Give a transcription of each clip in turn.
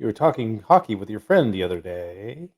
You were talking hockey with your friend the other day.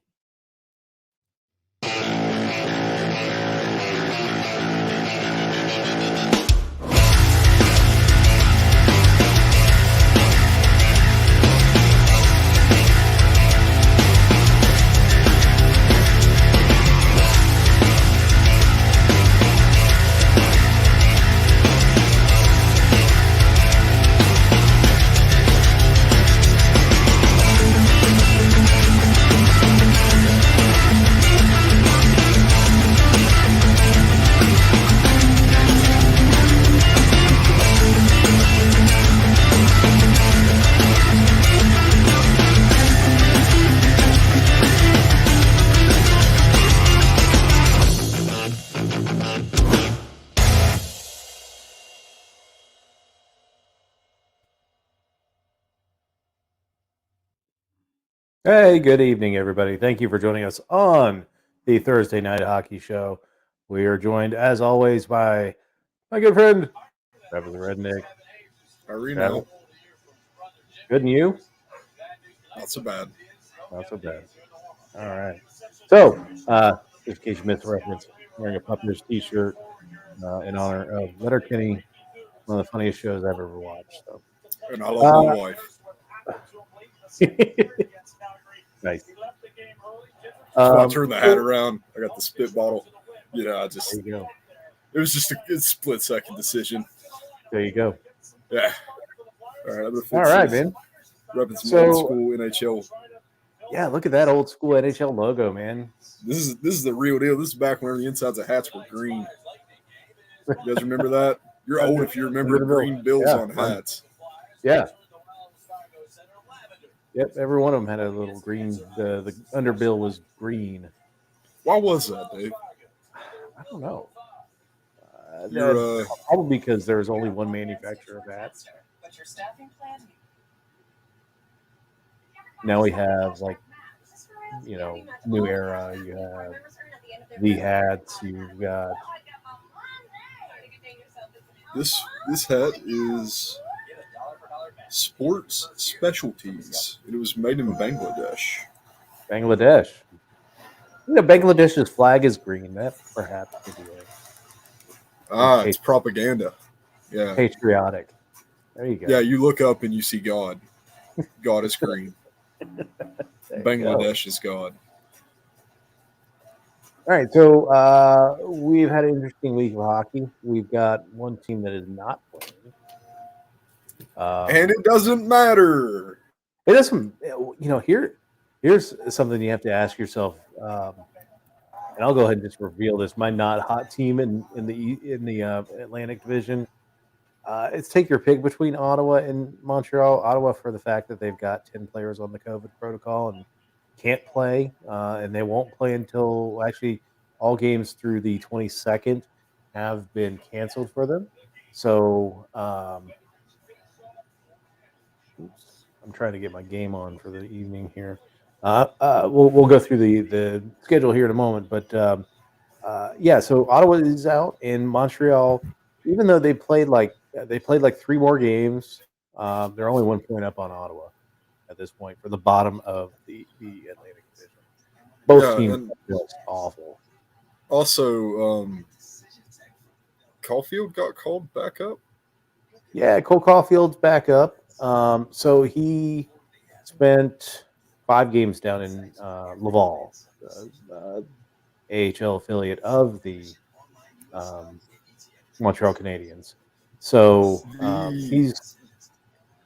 Hey, good evening, everybody. Thank you for joining us on the Thursday Night Hockey Show. We are joined, as always, by my good friend, Trevor the Redneck. Trevor. Good, and you? Not so bad. Not so bad. All right. So, just in case you missed the reference, wearing a Puppers t-shirt in honor of Letterkenny, one of the funniest shows I've ever watched. So. And I love my wife. Nice. I turned the hat around. I got the spit bottle. There you go. It was just a split-second decision. There you go. Yeah. All right, man. Repping some old school NHL. Yeah, look at that old school NHL logo, man. This is the real deal. This is back when the insides of hats were green. You guys remember that? You're old if you remember green bills on hats. Yeah. Yep, every one of them had a little green. The underbill was green. Why was that, Dave? I don't know. Probably because there was only one manufacturer of hats. Now we have, New Era. You have the hats. You've got this hat is Sports Specialties. It was made in Bangladesh. Bangladesh's flag is green. That perhaps could be it's propaganda. Yeah. Patriotic. There you go. Yeah, you look up and you see God. God is green. Bangladesh is God. All right, so we've had an interesting week of hockey. We've got one team that is not playing. And it doesn't matter. It doesn't. Here's something you have to ask yourself. And I'll go ahead and just reveal this. My not hot team in the Atlantic Division. It's take your pick between Ottawa and Montreal. Ottawa for the fact that they've got 10 players on the COVID protocol and can't play, and they won't play until actually all games through the 22nd have been canceled for them. So I'm trying to get my game on for the evening here. We'll go through the schedule here in a moment, but so Ottawa is out, and Montreal, even though they played like 3 more games, they're only 1 point up on Ottawa at this point for the bottom of the Atlantic Division. Both teams are just awful. Also, Caulfield got called back up. Yeah, Cole Caulfield's back up. So he spent 5 games down in Laval, AHL affiliate of the Montreal Canadiens. So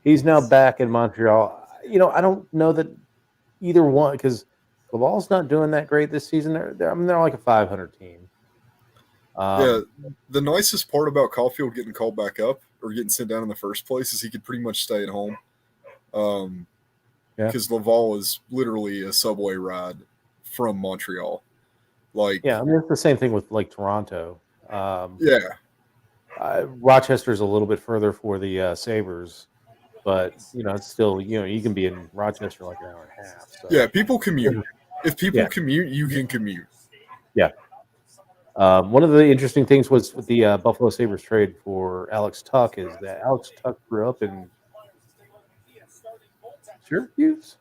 he's now back in Montreal. I don't know that either one, because Laval's not doing that great this season. They're like a 500 team. The nicest part about Caulfield getting called back up or getting sent down in the first place is he could pretty much stay at home. Because Laval is literally a subway ride from Montreal. It's the same thing with Toronto. Rochester's a little bit further for the Sabres, but it's still you can be in Rochester like an hour and a half. So. Yeah, people commute. If people commute, you can commute. Yeah. One of the interesting things was with the Buffalo Sabres trade for Alex Tuck is that Alex Tuck grew up in Syracuse.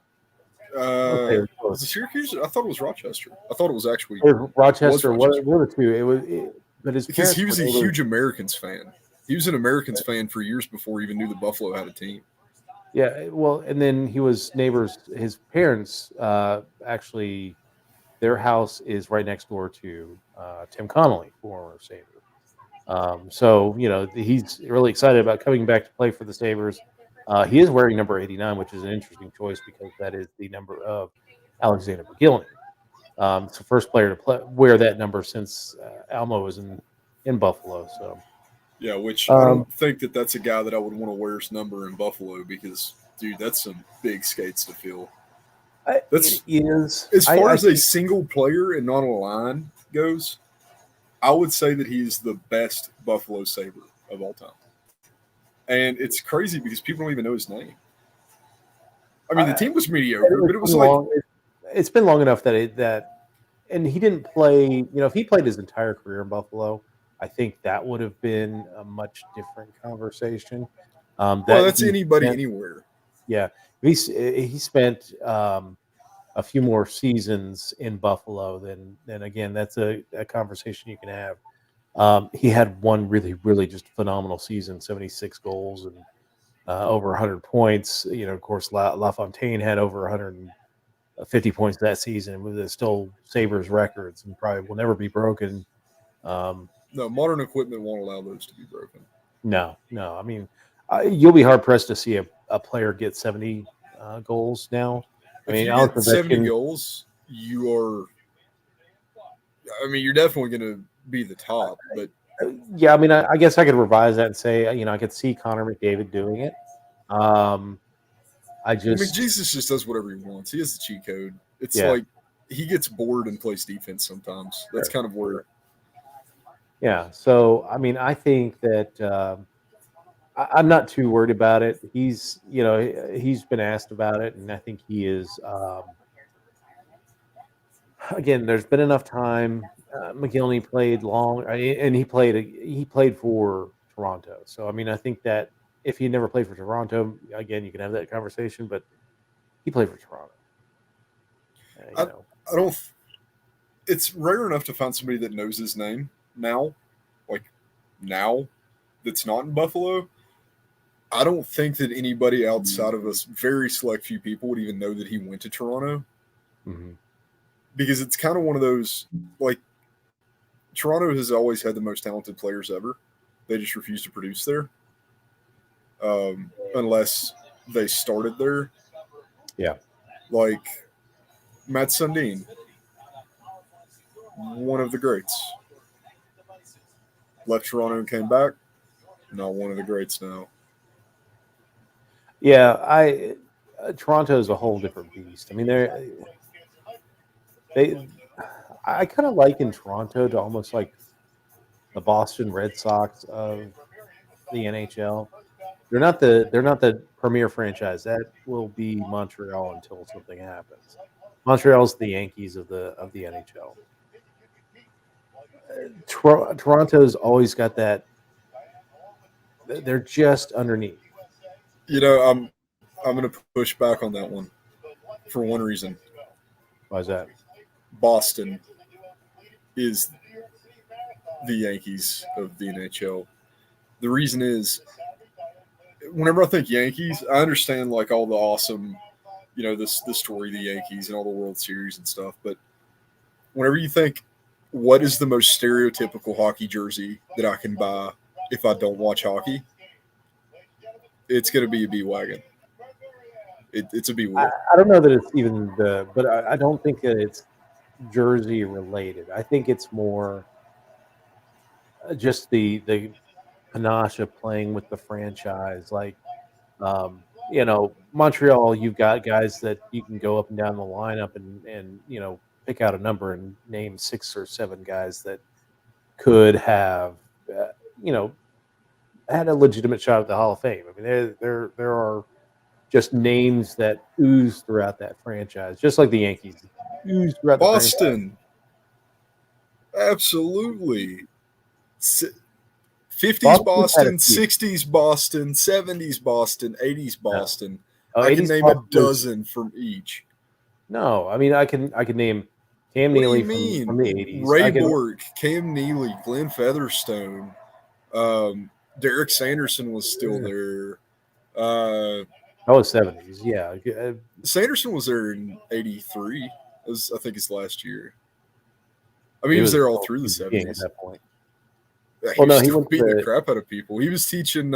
Okay, Was it Syracuse? I thought it was Rochester. I thought it was actually Rochester. was Rochester. One of the two. But his Because parents he was were a neighbors. huge Americans fan. He was an Americans fan for years before he even knew the Buffalo had a team. Yeah, well, and then he was neighbors. His parents actually, their house is right next door to Tim Connolly, former Saber. So he's really excited about coming back to play for the Sabres. He is wearing number 89, which is an interesting choice because that is the number of Alexander McGillney. It's the first player to wear that number since Almo was in Buffalo. So yeah, which I don't think that's a guy that I would want to wear his number in Buffalo because, dude, that's some big skates to fill. That's it is as far as a single player and not a line goes. I would say that he's the best Buffalo Sabre of all time. And it's crazy because people don't even know his name. I mean, the team was mediocre, but it was it's been long enough and he didn't play. If he played his entire career in Buffalo, I think that would have been a much different conversation. That's anybody anywhere. Yeah, he spent a few more seasons in Buffalo. Then again, that's a conversation you can have. He had one really, really just phenomenal season, 76 goals and over 100 points. Of course, LaFontaine had over 150 points that season. With still Sabres records and probably will never be broken. No, modern equipment won't allow those to be broken. No. I mean, you'll be hard pressed to see a player get 70 goals now. If you get 70 goals, you're definitely going to be the top. But yeah, I mean, I guess I could revise that and say, I could see Connor McDavid doing it. Jesus just does whatever he wants. He has the cheat code. It's like he gets bored and plays defense sometimes. That's kind of where. Yeah. So, I mean, I think that I'm not too worried about it. He's been asked about it, and I think he is. Again, there's been enough time. McGillney played long, and he played for Toronto. So, I mean, I think that if he never played for Toronto, again, you can have that conversation. But he played for Toronto. I don't. It's rare enough to find somebody that knows his name now, that's not in Buffalo. I don't think that anybody outside of us, very select few people, would even know that he went to Toronto. Mm-hmm. Because it's kind of one of those, Toronto has always had the most talented players ever. They just refuse to produce there. Unless they started there. Yeah. Like Matt Sundin, one of the greats. Left Toronto and came back. Not one of the greats now. Yeah, Toronto is a whole different beast. I mean, I kind of liken Toronto to almost like the Boston Red Sox of the NHL. They're not the premier franchise. That will be Montreal until something happens. Montreal's the Yankees of the NHL. Toronto's always got that. They're just underneath. I'm going to push back on that one for one reason. Why is that? Boston is the Yankees of the NHL. The reason is, whenever I think Yankees, I understand all the awesome, the story of the Yankees and all the World Series and stuff. But whenever you think, what is the most stereotypical hockey jersey that I can buy if I don't watch hockey? It's going to be a B-Wagon. It's a B-Wheel. I don't know that it's even but I don't think that it's jersey related. I think it's more just the panache of playing with the franchise. Montreal, you've got guys that you can go up and down the lineup and pick out a number and name 6 or 7 guys that could have had a legitimate shot at the Hall of Fame. I mean, there are just names that ooze throughout that franchise, just like the Yankees ooze throughout Boston. The franchise. Absolutely. 50s Boston, 60s Boston, 70s Boston, 80s Boston. I can name a dozen from each. No, I mean I can name Cam What do you Neely mean? from the '80s. Ray I can. Bork, Cam Neely, Glenn Featherstone, Derek Sanderson was still there. Oh, '70s. Yeah. Sanderson was there in '83. I think his last year. I mean, he He was was there all through the king at '70s. that point. Yeah, he Well, was no, he still went to beating the the. crap out of people. He was teaching.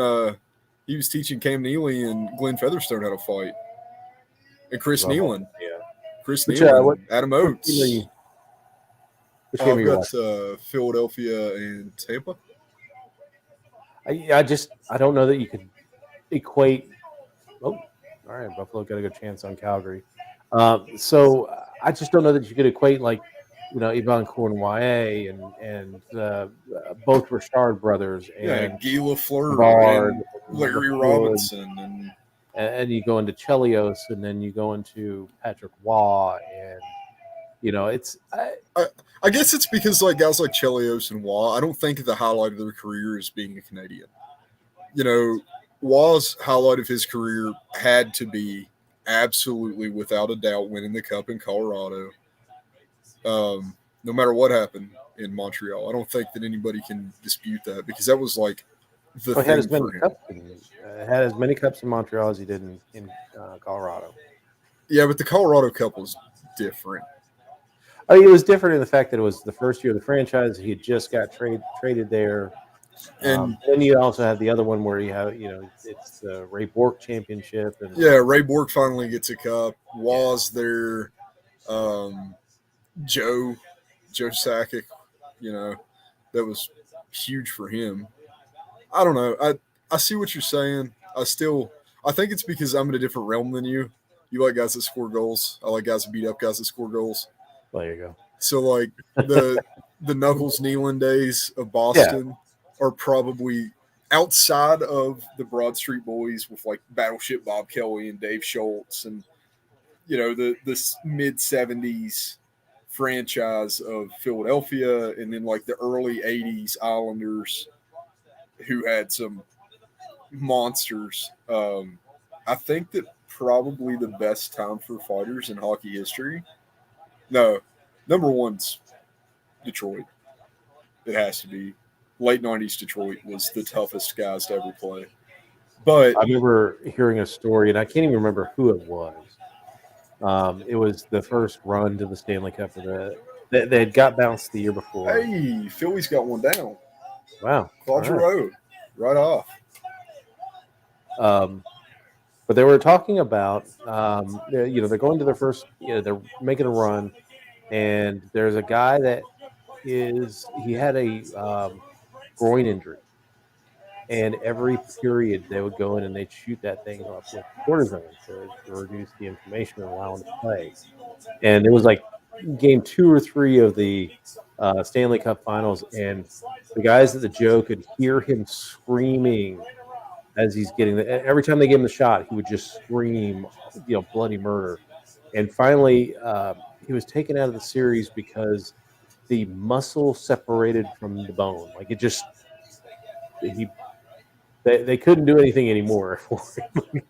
He was teaching Cam Neely and Glenn Featherstone how to fight, and Chris Nealon, Yeah. Chris Which Nealon, Adam what team are Oates. you? Which Oh, game are I've you got watching? Philadelphia and Tampa. I don't know that you could equate. Oh, all right. Buffalo got a good chance on Calgary. So I just don't know that you could equate like Yvonne Cournoyer and both Richard brothers Yeah, and Guy Lafleur Savard and and Larry LaFleur, Robinson, and and you go into Chelios and then you go into Patrick Waugh and it's I guess it's because like guys like Chelios and Waugh. I don't think the highlight of their career is being a Canadian. You know, Waugh's highlight of his career had to be absolutely without a doubt winning the cup in Colorado. No matter what happened in Montreal, I don't think that anybody can dispute that because that was like the he had thing as many for him. cups had as many cups in Montreal as he did in Colorado. Yeah, but the Colorado Cup was different. I mean, it was different in the fact that it was the first year of the franchise. He had just got traded there. And Then you also have the other one where you have, it's the Ray Bork Championship, and yeah, Ray Bork finally gets a cup. Waugh's there. Um, Joe Sakic, that was huge for him. I don't know. I see what you're saying. I think it's because I'm in a different realm than you. You like guys that score goals. I like guys that beat up guys that score goals. there you So like the Knuckles Nealon days of yeah, Boston are probably outside of the Broad Street Boys with like Battleship Bob Kelly and Dave Schultz and this mid '70s franchise of Philadelphia, and then like the early '80s Islanders, who had some monsters. I think that probably the best time for fighters in hockey history. No, number one's Detroit. It has to be. Late '90s Detroit was the toughest guys to ever play. But I remember hearing a story, and I can't even remember who it was. It was the first run to the Stanley Cup for they had got bounced the year before. hey, Philly's got one down. Wow, all Claude right. Giroux, right off. But they were talking about, they're going to their first, they're making a run, and there's a guy that he had a groin injury, and every period they would go in and they'd shoot that thing up with cortisone to reduce the inflammation and allow him to play. And it was like game 2 or 3 of the Stanley Cup Finals, and the guys at the Joe could hear him screaming as he's getting every time they gave him the shot, he would just scream, bloody murder. And finally, he was taken out of the series because the muscle separated from the bone. Like it just they couldn't do anything anymore for him.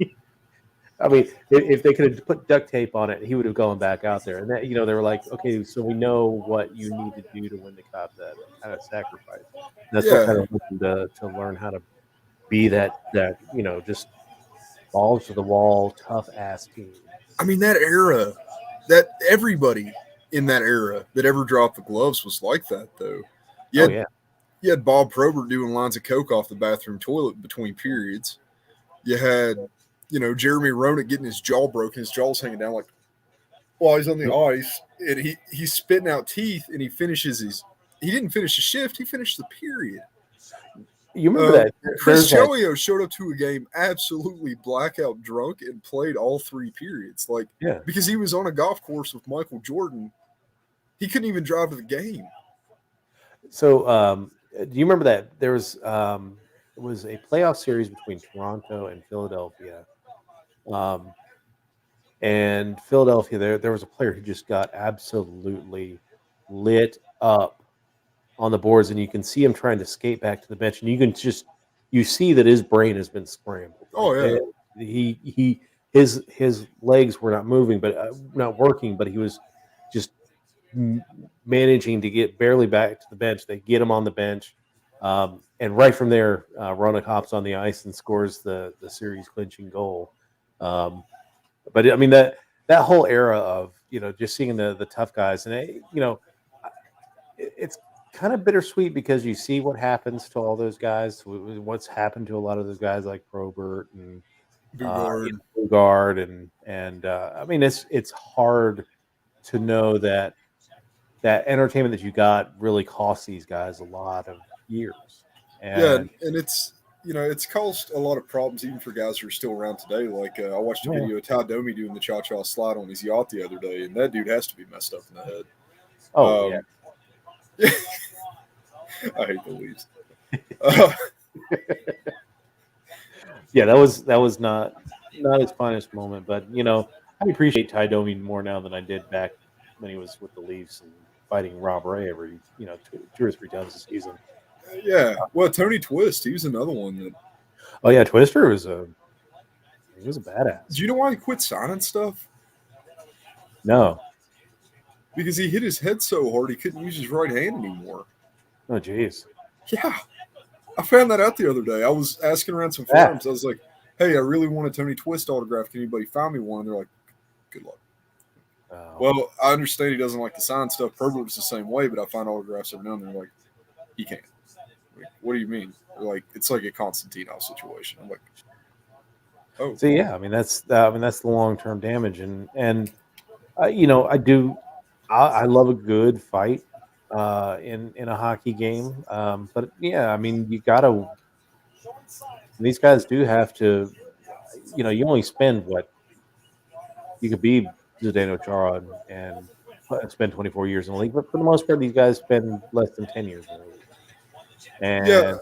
I mean, if they could have put duct tape on it, he would have gone back out there. And that, they were like, okay, so we know what you need to do to win the cup. That kind of sacrifice. And that's what Yeah, kind of looking to learn how to be that just balls to the wall, tough ass team. I mean that era, that everybody in that era that ever dropped the gloves was like that though. You Oh had yeah, you had Bob Probert doing lines of coke off the bathroom toilet between periods. You had, Jeremy Roenick getting his jaw broken, his jaw's hanging down like while he's on the ice, and he's spitting out teeth, and he didn't finish the shift, he finished the period. you remember that? Chris There's that. Chelios showed up to a game absolutely blackout drunk and played all 3 periods. Like, Yeah. because he was on a golf course with Michael Jordan, he couldn't even drive to the game. So, do you remember that there it was a playoff series between Toronto and Philadelphia, um, and Philadelphia there was a player who just got absolutely lit up on the boards, and you can see him trying to skate back to the bench, and you see that his brain has been scrambled. Oh, Like yeah. he his legs were not moving, but not working, but he was just managing to get barely back to the bench. They get him on the bench, and right from there, Ronak hops on the ice and scores the series clinching goal. But I mean that whole era of just seeing the tough guys, and it's kind of bittersweet because you see what happens to all those guys, what's happened to a lot of those guys like Probert and Bugard. Bugard, and I mean it's hard to know that entertainment that you got really cost these guys a lot of years. Yeah, And and it's caused a lot of problems even for guys who are still around today. Like I watched a yeah. video of Ty Domi doing the cha-cha slide on his yacht the other day, and that dude has to be messed up in the head. Oh yeah. I hate the Leafs. Yeah, that was not his finest moment, but I appreciate Ty Domi more now than I did back when he was with the Leafs and fighting Rob Ray every two or three times a season. Yeah, well, Tony Twist, he was another one that. Oh yeah, Twister was a badass. Do you know why he quit signing stuff? No. Because he hit his head so hard he couldn't use his right hand anymore. Oh jeez. Yeah, I found that out the other day. I was asking around some forums. I was like, "Hey, I really want a Tony Twist autograph. Can anybody find me one?" And they're like, "Good luck." Oh. Well, I understand he doesn't like to sign stuff. Probert was the same way, but I find autographs every now and then. Like, he can't. Like, what do you mean? They're like, it's like a Constantino situation. I'm like, oh. So yeah, I mean that's the long term damage, and I love a good fight in a hockey game, but yeah, I mean you gotta. These guys do have to. You only spend what you could be Zdeno Chara and spend 24 years in the league, but for the most part, these guys spend less than 10 years in the league, and yeah,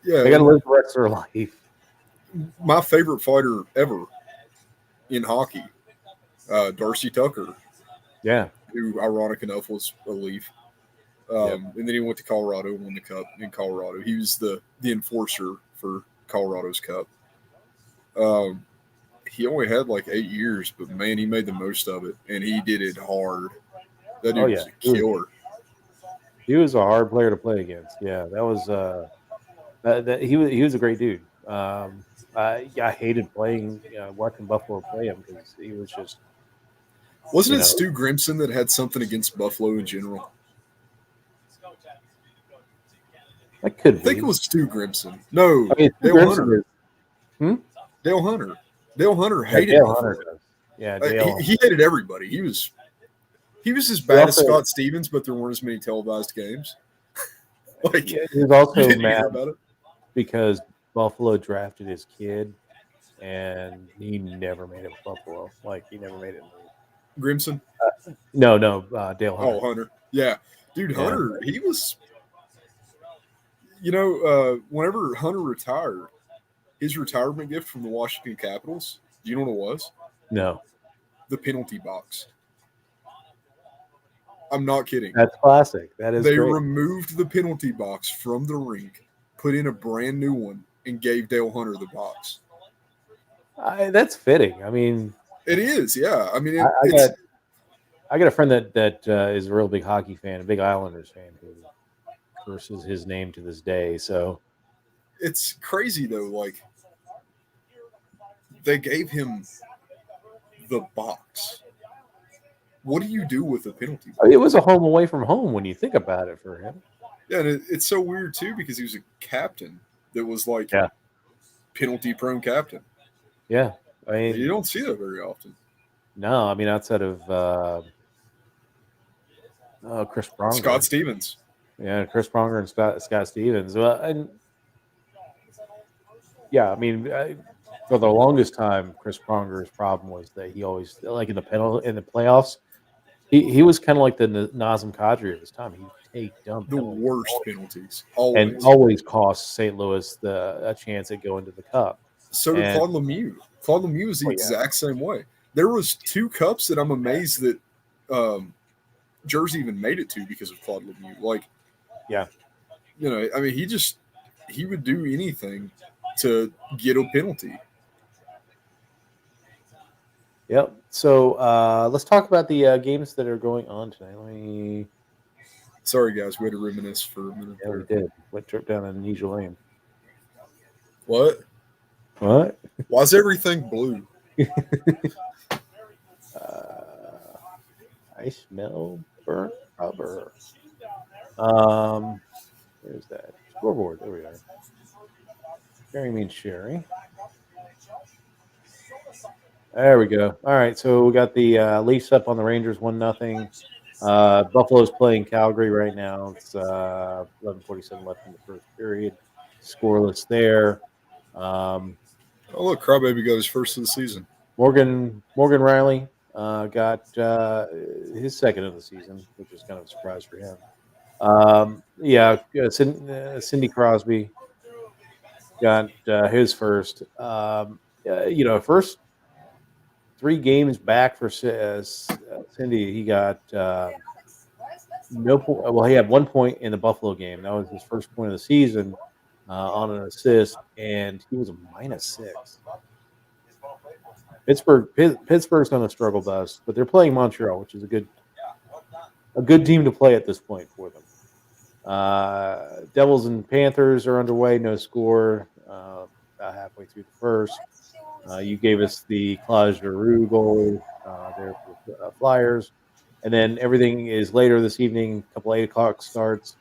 they got to live the rest of their life. My favorite fighter ever in hockey, Darcy Tucker. Yeah, who, ironic enough, was a Leaf. And then he went to Colorado, won the cup in Colorado. He was the enforcer for Colorado's cup. He only had like 8 years, but man, he made the most of it, and he did it hard. That dude was a killer. He was a hard player to play against. Yeah, that was he was a great dude. I hated watching Buffalo play him because he was just. Wasn't it Stu Grimson that had something against Buffalo in general? That could be. I think it was Stu Grimson. No, Dale Hunter. Dale Hunter. Dale Hunter hated Dale Hunter does. Yeah, he hated everybody. He was as bad as Scott Stevens, but there weren't as many televised games. He was also mad about it because Buffalo drafted his kid, and he never made it with Buffalo. Like he never made it. Grimson? No, Dale Hunter. Oh, Hunter. Yeah, dude, Hunter. He was. Whenever Hunter retired, his retirement gift from the Washington Capitals. Do you know what it was? No. The penalty box. I'm not kidding. That's classic. That is. They removed the penalty box from the rink, put in a brand new one, and gave Dale Hunter the box. That's fitting. I mean, it is. Yeah. I mean, I got a friend that is a real big hockey fan, a big Islanders fan, who curses his name to this day. So it's crazy though. Like they gave him the box. What do you do with a penalty box? It was a home away from home when you think about it for him. Yeah, and it's so weird too because he was a captain that was like penalty prone captain. Yeah, I mean you don't see that very often. No, I mean outside of Chris Pronger, Scott Stevens. Yeah, Chris Pronger and Scott Stevens. Well, and yeah, I mean, for the longest time, Chris Pronger's problem was that he always, like in the playoffs, he was kind of like the Nazem Kadri of his time. He'd take dumb penalties. The worst penalties. And always cost St. Louis a chance at going to the Cup. So did Claude Lemieux. Claude Lemieux was the exact same way. There was 2 cups that I'm amazed that Jersey even made it to because of Claude Lemieux. Like, yeah, I mean, he would do anything to get a penalty. Yep. So let's talk about the games that are going on tonight. Sorry, guys, we had to reminisce for a minute Yeah, we there. did. Went trip down Amnesia Lane. What? What? Why's everything blue? uh, I smell burnt rubber. Um, where's that scoreboard? There we are. Sharing means sharing. There we go. All right, so we got the Leafs up on the Rangers 1-0. Buffalo's playing Calgary right now. It's 11:47 left in the first period. Scoreless there. Um, Oh, look, Crybaby got his first of the season. Morgan Riley got his second of the season, which is kind of a surprise for him. Cindy Crosby got his first. First 3 games back for Cindy. He got no point. Well, he had 1 point in the Buffalo game. That was his first point of the season on an assist, and he was a -6. Pittsburgh's going to struggle bus, but they're playing Montreal, which is a good team to play at this point for them. Devils and Panthers are underway. No score. About halfway through the first. You gave us the Claude Giroux goal there for the Flyers. And then everything is later this evening, a couple 8 o'clock starts.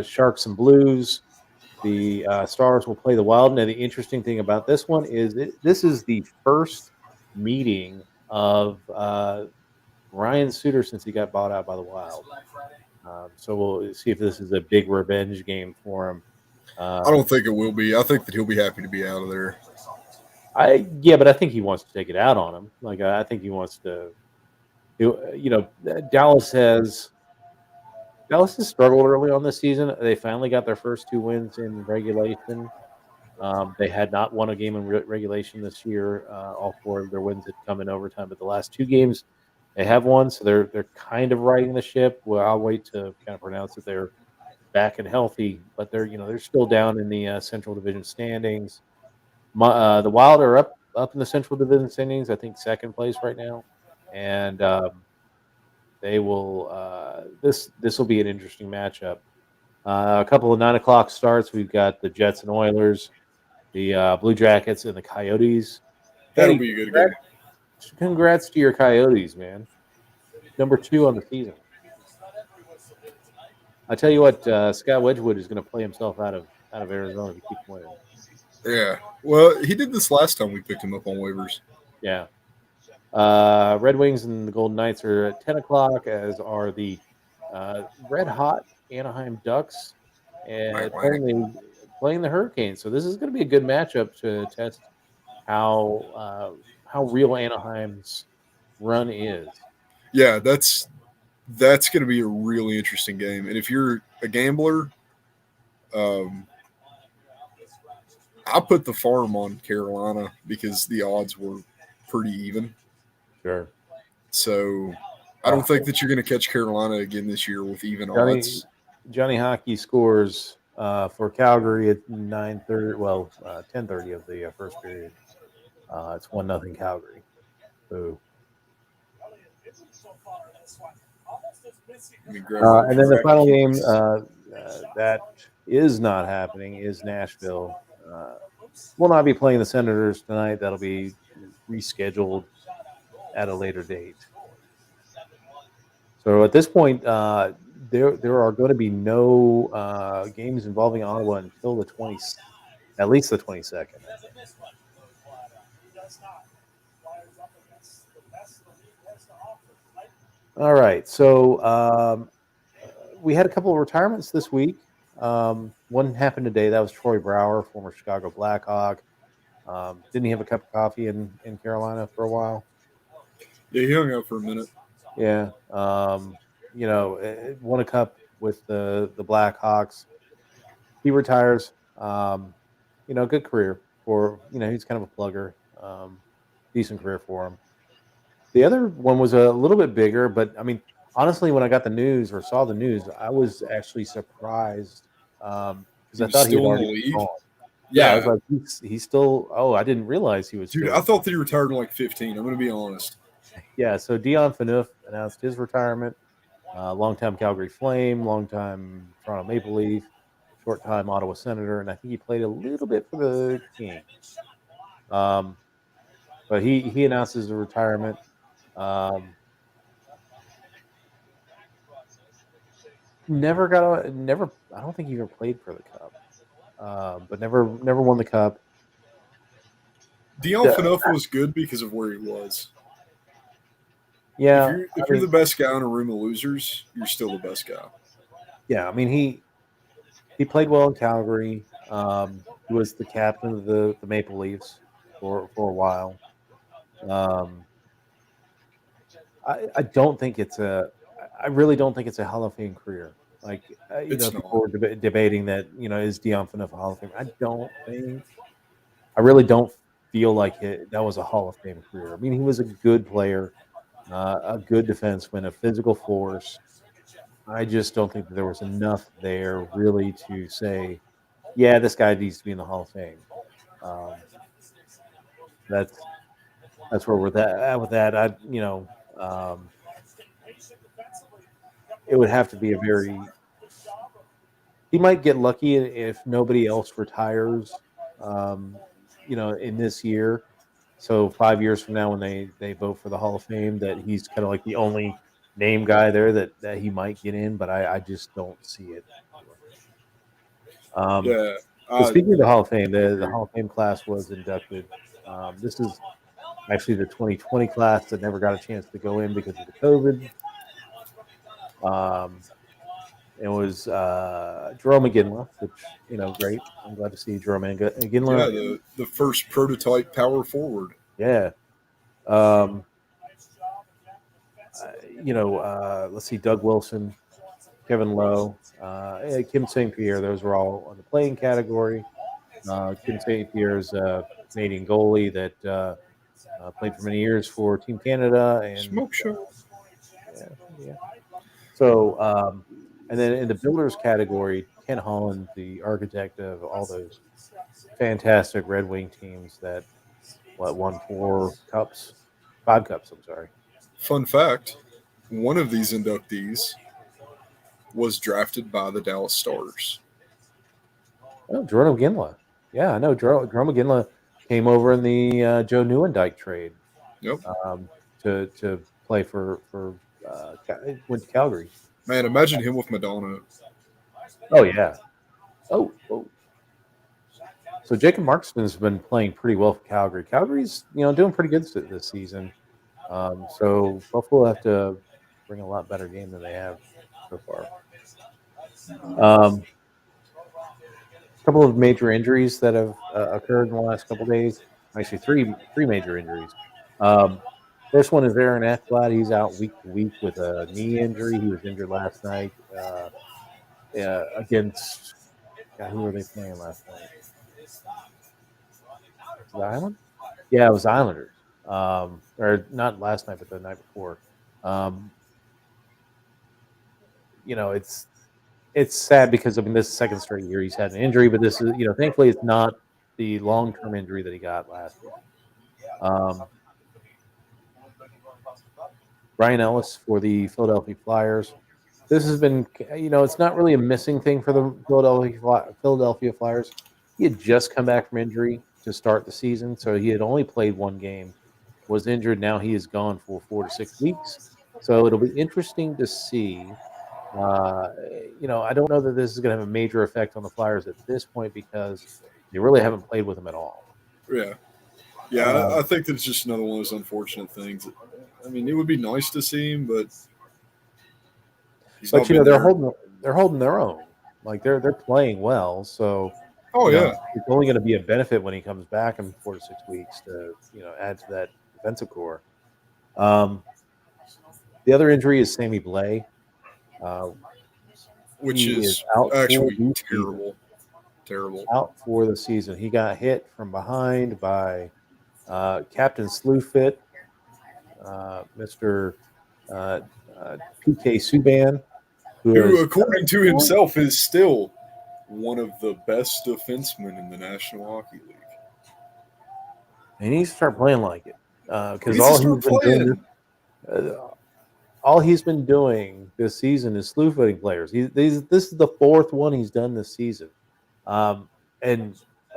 Sharks and Blues. The Stars will play the Wild. Now, the interesting thing about this one is this is the first meeting of Ryan Suter since he got bought out by the Wild. So we'll see if this is a big revenge game for him. I don't think it will be. I think that he'll be happy to be out of there. But I think he wants to take it out on him. Like I think he wants to. Dallas has struggled early on this season. They finally got their first 2 wins in regulation. They had not won a game in regulation this year. All 4 of their wins had come in overtime, but the last 2 games they have won, so they're kind of riding the ship. Well, I'll wait to kind of pronounce that they're back and healthy, but they're still down in the Central Division standings. The Wild are up in the Central Division standings. I think second place right now, and they will. This will be an interesting matchup. A couple of 9 o'clock starts. We've got the Jets and Oilers, the Blue Jackets and the Coyotes. That'll Hey, be a good game. Congrats to your Coyotes, man. Number 2 on the season. I tell you what, Scott Wedgwood is going to play himself out of Arizona if he keeps winning. Yeah. Well, he did this last time we picked him up on waivers. Yeah. Red Wings and the Golden Knights are at 10 o'clock, as are the red hot Anaheim Ducks and playing the Hurricanes. So this is going to be a good matchup to test how real Anaheim's run is. Yeah, that's going to be a really interesting game. And if you're a gambler, I put the farm on Carolina because the odds were pretty even. Sure. So I don't think that you're going to catch Carolina again this year with even odds. Johnny Hockey scores for Calgary at 10:30 of the first period. It's 1-0 Calgary. Boo. And then the final game that is not happening is Nashville. Will not be playing the Senators tonight. That'll be rescheduled at a later date. So at this point, there are going to be no games involving Ottawa until at least the 22nd. All right, so we had a couple of retirements this week. One happened today. That was Troy Brauer, former Chicago Blackhawk. Didn't he have a cup of coffee in Carolina for a while? Yeah, he hung out for a minute. Yeah. Won a cup with the Blackhawks. He retires. Good career for, he's kind of a plugger. Decent career for him. The other one was a little bit bigger, but I mean, honestly, when I got the news or saw the news, I was actually surprised because I thought he had already been gone. Yeah, I was Yeah, like, he's still. Oh, I didn't realize he was dude, still. I thought that he retired in like 15. I'm gonna be honest. Yeah, so Dion Phaneuf announced his retirement. Longtime Calgary Flame, longtime Toronto Maple Leaf, short time Ottawa Senator, and I think he played a little bit for the Kings. But he announces his retirement. Um, never. I don't think he ever played for the Cup, but never won the Cup. Dion The- Phaneuf was good because of where he was. If yeah, you're I if you're mean, the best guy in a room of losers, you're still the best guy. yeah, I mean he played well in Calgary. He was the captain of the Maple Leafs for a while. Um, I don't think it's a. I really don't think it's a Hall of Fame career. Like It's people not. were debating that. Is Dion Phaneuf a Hall of Fame? I don't think. I really don't feel like that was a Hall of Fame career. I mean, he was a good player, a good defenseman, a physical force. I just don't think that there was enough there really to say, yeah, this guy needs to be in the Hall of Fame. Um, that's that's where we're at with that. Um, it would have to be a very. He might get lucky if nobody else retires. Um, in this year. So 5 years from now, when they vote for the Hall of Fame, that he's kind of like the only name guy there that he might get in, but I just don't see it. Um, Yeah, but I speaking of the Hall of Fame, the agree. Hall of Fame class was inducted. This is actually the 2020 class that never got a chance to go in because of the COVID. Um, it was Jerome McGinley, which great. I'm glad to see Jerome Yeah, McGinley. the first prototype power forward. Yeah. Um, let's see, Doug Wilson, Kevin Lowe, Kim St. Pierre. Those were all on the playing category. Kim St. Pierre is a Canadian goalie that played for many years for Team Canada, and Smoke show. yeah, yeah. So, and then in the builders category, Ken Holland, the architect of all those fantastic Red Wing teams that won 4 cups, 5 cups. I'm sorry. Fun fact: one of these inductees was drafted by the Dallas Stars. Oh, Jordan McGinley. Yeah, I know. Jordan McGinley came over in the Joe Newendike trade Yep. to play for went to Calgary. Man, imagine him with Madonna. Oh yeah. Oh. So Jacob Markston's been playing pretty well for Calgary. Calgary's doing pretty good this season. So Buffalo have to bring a lot better game than they have so far. A couple of major injuries that have occurred in the last couple of days. Actually, three major injuries. Um, First one is Aaron Ekblad. He's out week to week with a knee injury. He was injured last night against. God, who were they playing last night? Was it Island? Yeah, it was Islanders. Or not last night, but the night before. Um, it's sad because this second straight year he's had an injury, but this is thankfully it's not the long term injury that he got last year. Brian Ellis for the Philadelphia Flyers. This has been, it's not really a missing thing for the Philadelphia Flyers. He had just come back from injury to start the season, so he had only played one game, was injured. Now he is gone for 4 to 6 weeks. So it'll be interesting to see. I don't know that this is going to have a major effect on the Flyers at this point because they really haven't played with him at all. Yeah. Yeah, I think that's just another one of those unfortunate things. I mean, it would be nice to see him, but he's not been they're there. holding their own. Like they're playing well, so Oh yeah, it's only going to be a benefit when he comes back in 4 to 6 weeks to add to that defensive core. The other injury is Sammy Blais. which He is is out for actually the season. terrible, terrible. Out for the season. He got hit from behind by Captain Slewfit, Mr. PK Subban, Who, according to himself, is still one of the best defensemen in the National Hockey League. He needs to start playing like it He because needs to start playing. all he's been doing this season is slew-footing players. This is the fourth one he's done this season, and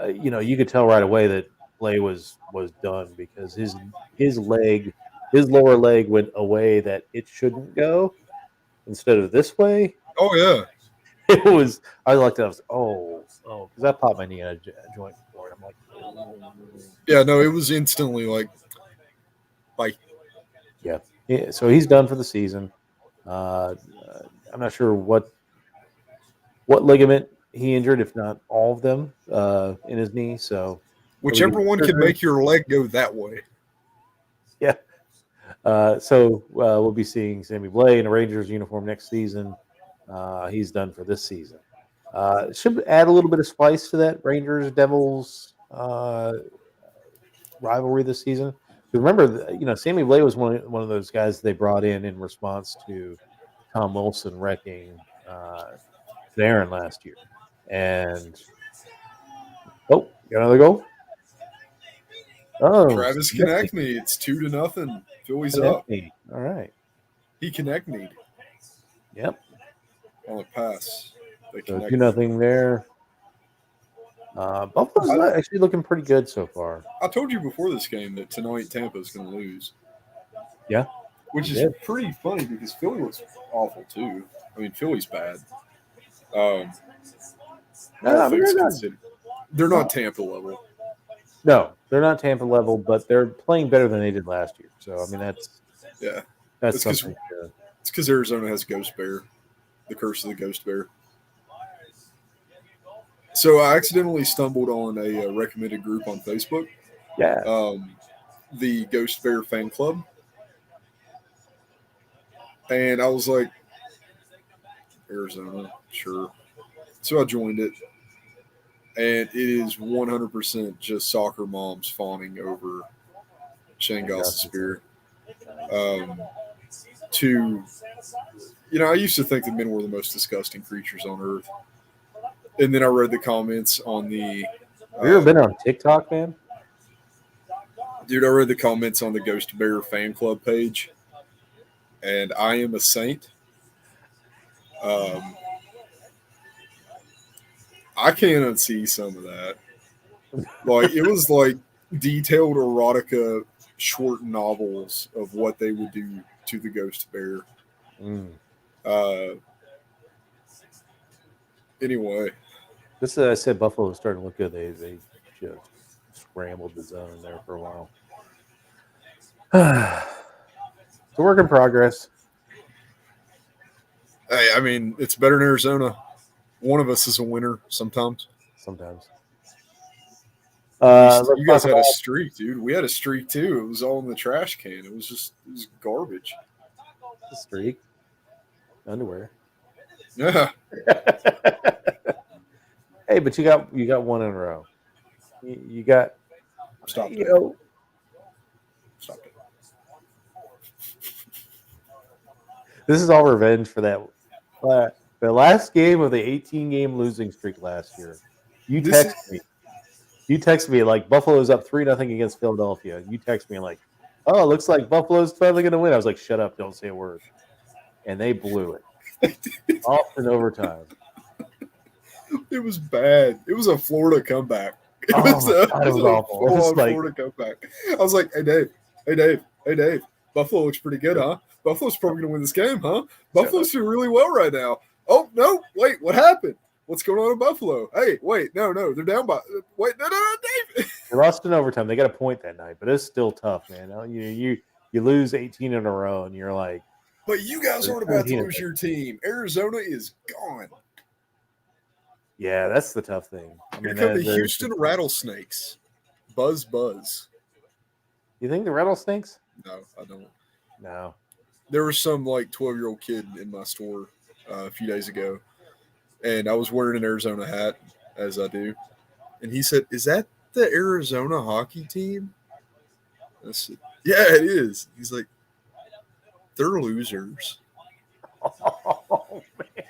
you could tell right away that play was done because his lower leg went a way that it shouldn't go instead of this way. Oh yeah, It was. I looked at. I was because I popped my knee on a joint before, and I'm like, yeah. No, it was instantly like yeah. So he's done for the season. I'm not sure what ligament he injured, if not all of them, in his knee. So whichever one can make your leg go that way. Yeah. So we'll be seeing Sammy Blais in a Rangers uniform next season. He's done for this season. Should add a little bit of spice to that Rangers Devils rivalry this season. Remember, Sammy Blais was one of those guys they brought in response to Tom Wilson wrecking Panarin last year, and got another goal. Oh, Travis Konechny, it's 2-0. Phillies up. All right. He Konechny'd. Yep. On a pass. So 2-0 there. Buffalo's actually looking pretty good so far. I told you before this game that tonight Tampa's going to lose. Yeah. Which is pretty funny because Philly looks awful too. I mean, Philly's bad. They're not Tampa level. No, they're not Tampa level, but they're playing better than they did last year. So, I mean, that's something. It's because Arizona has Ghost Bear, the curse of the Ghost Bear. So I accidentally stumbled on a recommended group on Facebook. Yeah. The Ghost Bear Fan Club. And I was like, Arizona, sure. So I joined it. And it is 100% just soccer moms fawning over Shane Gostisbehere. I used to think that men were the most disgusting creatures on earth. And then I read the comments on the... Have you ever been on TikTok, man? Dude, I read the comments on the Ghost Bear Fan Club page. And I am a saint. I can't unsee some of that. Like, it was like detailed erotica short novels of what they would do to the Ghost Bear. Anyway. This I said Buffalo was starting to look good. They just scrambled the zone there for a while. It's a work in progress. Hey, I mean, it's better in Arizona. One of us is a winner sometimes. Sometimes. You guys had a streak, dude. We had a streak too. It was all in the trash can. It was garbage. A streak. Underwear. Yeah. Hey, but you got one in a row. You got. Stop it. Stop it. This is all revenge for that. The last game of the 18-game losing streak last year. You text me like Buffalo's up 3-0 against Philadelphia. You text me like, "Oh, looks like Buffalo's finally going to win." I was like, "Shut up! Don't say a word." And they blew it off in overtime. It was bad. It was a Florida comeback. It was awful. It was like Florida comeback. I was like, hey Dave. Buffalo looks pretty good, huh? Buffalo's probably going to win this game, huh? Buffalo's doing really well right now. Oh, no, wait, what happened? What's going on in Buffalo? Hey, wait, no, they're down by – wait, no, Dave. They lost in overtime. They got a point that night, but it's still tough, man. You lose 18 in a row, and you're like – But you guys aren't about to lose your team. Arizona is gone. Yeah, that's the tough thing. Here come the Houston Rattlesnakes. Buzz. You think the Rattlesnakes? No, I don't. No. There was some, 12-year-old kid in my store a few days ago, and I was wearing an Arizona hat, as I do. And he said, "Is that the Arizona hockey team?" I said, "Yeah, it is." He's like, "They're losers." Oh, man.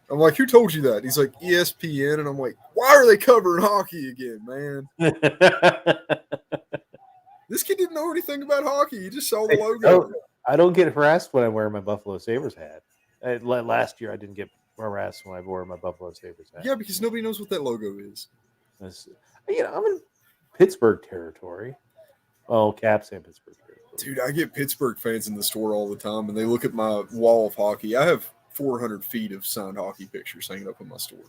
I'm like, who told you that? He's like, ESPN. And I'm like, why are they covering hockey again, man? This kid didn't know anything about hockey. He just saw the logo. I don't get harassed when I wear my Buffalo Sabres hat. Last year, I didn't get harassed when I wore my Buffalo Sabres hat. Yeah, because nobody knows what that logo is. I'm in Pittsburgh territory. Oh, Caps and Pittsburgh territory. Dude, I get Pittsburgh fans in the store all the time, and they look at my wall of hockey. I have 400 feet of signed hockey pictures hanging up in my store.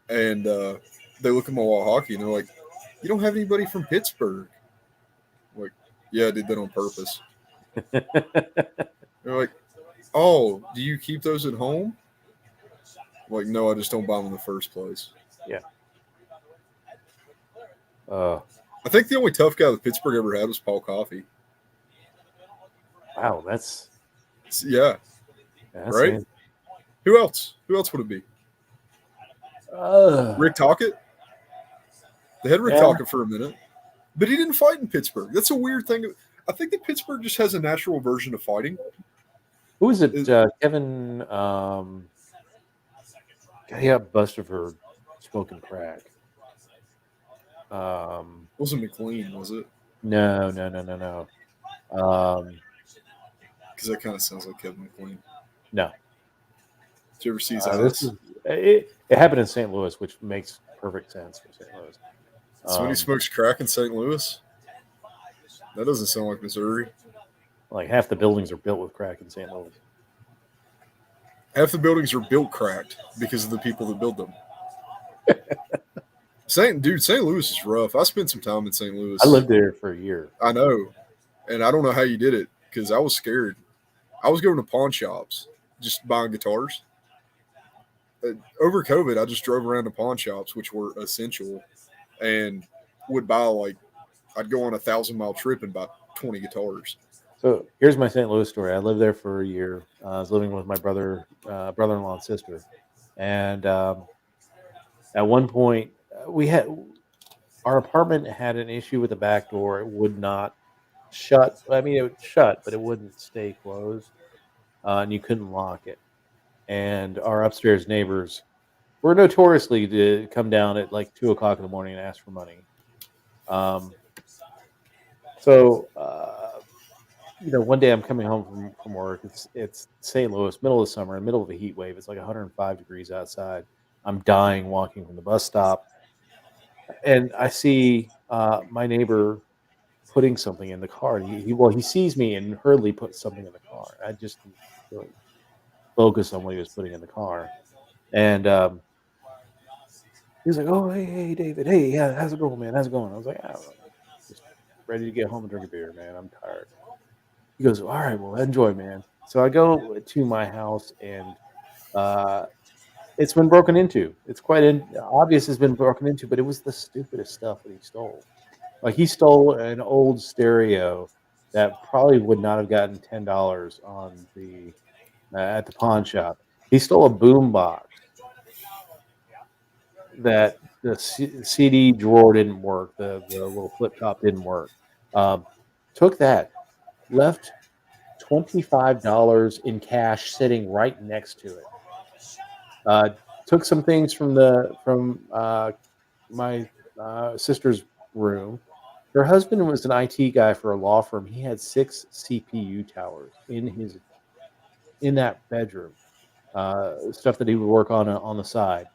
And they look at my wall of hockey, and they're like, you don't have anybody from Pittsburgh. I'm like, yeah, I did that on purpose. They're like, oh, do you keep those at home? I'm like, no, I just don't buy them in the first place. Yeah. I think the only tough guy that Pittsburgh ever had was Paul Coffey. Wow, that's right. Insane. Who else? Who else would it be? Rick Tocchet. They had Rick Tocchet for a minute, but he didn't fight in Pittsburgh. That's a weird thing. I think that Pittsburgh just has a natural version of fighting. Who is it? Kevin. He got busted for smoking crack. Wasn't McLean, was it? No. Because that kind of sounds like Kevin McLean. No. Did you ever see his ass? It happened in St. Louis, which makes perfect sense for St. Louis. So when he smokes crack in St. Louis? That doesn't sound like Missouri. Like half the buildings are built with crack in St. Louis. Half the buildings are built cracked because of the people that build them. St. Louis is rough. I spent some time in St. Louis. I lived there for a year. I know. And I don't know how you did it because I was scared. I was going to pawn shops, just buying guitars. Over COVID, I just drove around to pawn shops, which were essential, and would buy I'd go on a 1,000-mile trip and buy 20 guitars. So here's my St. Louis story. I lived there for a year. I was living with my brother-in-law and sister. And at one point, our apartment had an issue with the back door. It would not shut. I mean, it would shut, but it wouldn't stay closed, and you couldn't lock it. And our upstairs neighbors were notoriously to come down at 2 o'clock in the morning and ask for money. One day I'm coming home from work. It's St. Louis, middle of the summer, middle of a heat wave. It's like 105 degrees outside. I'm dying walking from the bus stop. And I see my neighbor putting something in the car. He sees me and hurriedly puts something in the car. I just really focus on what he was putting in the car. And he was like, oh, hey, David. Hey, yeah, how's it going, man? How's it going? I was like, just ready to get home and drink a beer, man. I'm tired. He goes, all right, well, enjoy, man. So I go to my house, and it's been broken into. It's quite obvious it's been broken into, but it was the stupidest stuff that he stole. He stole an old stereo that probably would not have gotten $10 on at the pawn shop. He stole a boom box that the CD drawer didn't work. The little flip top didn't work. Took that. Left $25 in cash sitting right next to it. Took some things from my sister's room. Her husband was an IT guy for a law firm. He had 6 CPU towers in that bedroom. Stuff that he would work on the side.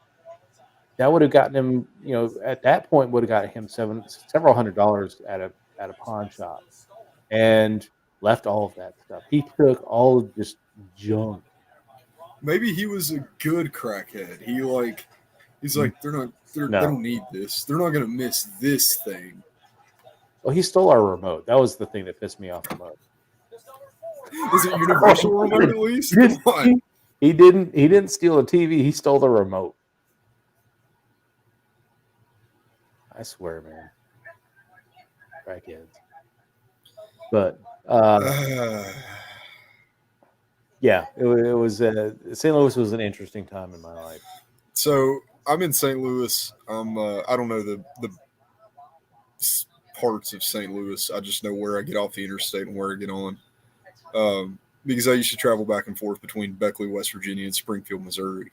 That would have gotten him, at that point would have gotten him several $100s at a pawn shop, and left all of that stuff. He took all of just junk. Maybe he was a good crackhead. He's like, they don't need this. They're not going to miss this thing. Well, he stole our remote. That was the thing that pissed me off the most. Is it universal remote at least? He didn't steal the TV. He stole the remote. I swear, man. Crackheads. But yeah, it was St. Louis was an interesting time in my life. So I'm in St. Louis. I don't know the parts of St. Louis. I just know where I get off the interstate and where I get on. Because I used to travel back and forth between Beckley, West Virginia, and Springfield, Missouri.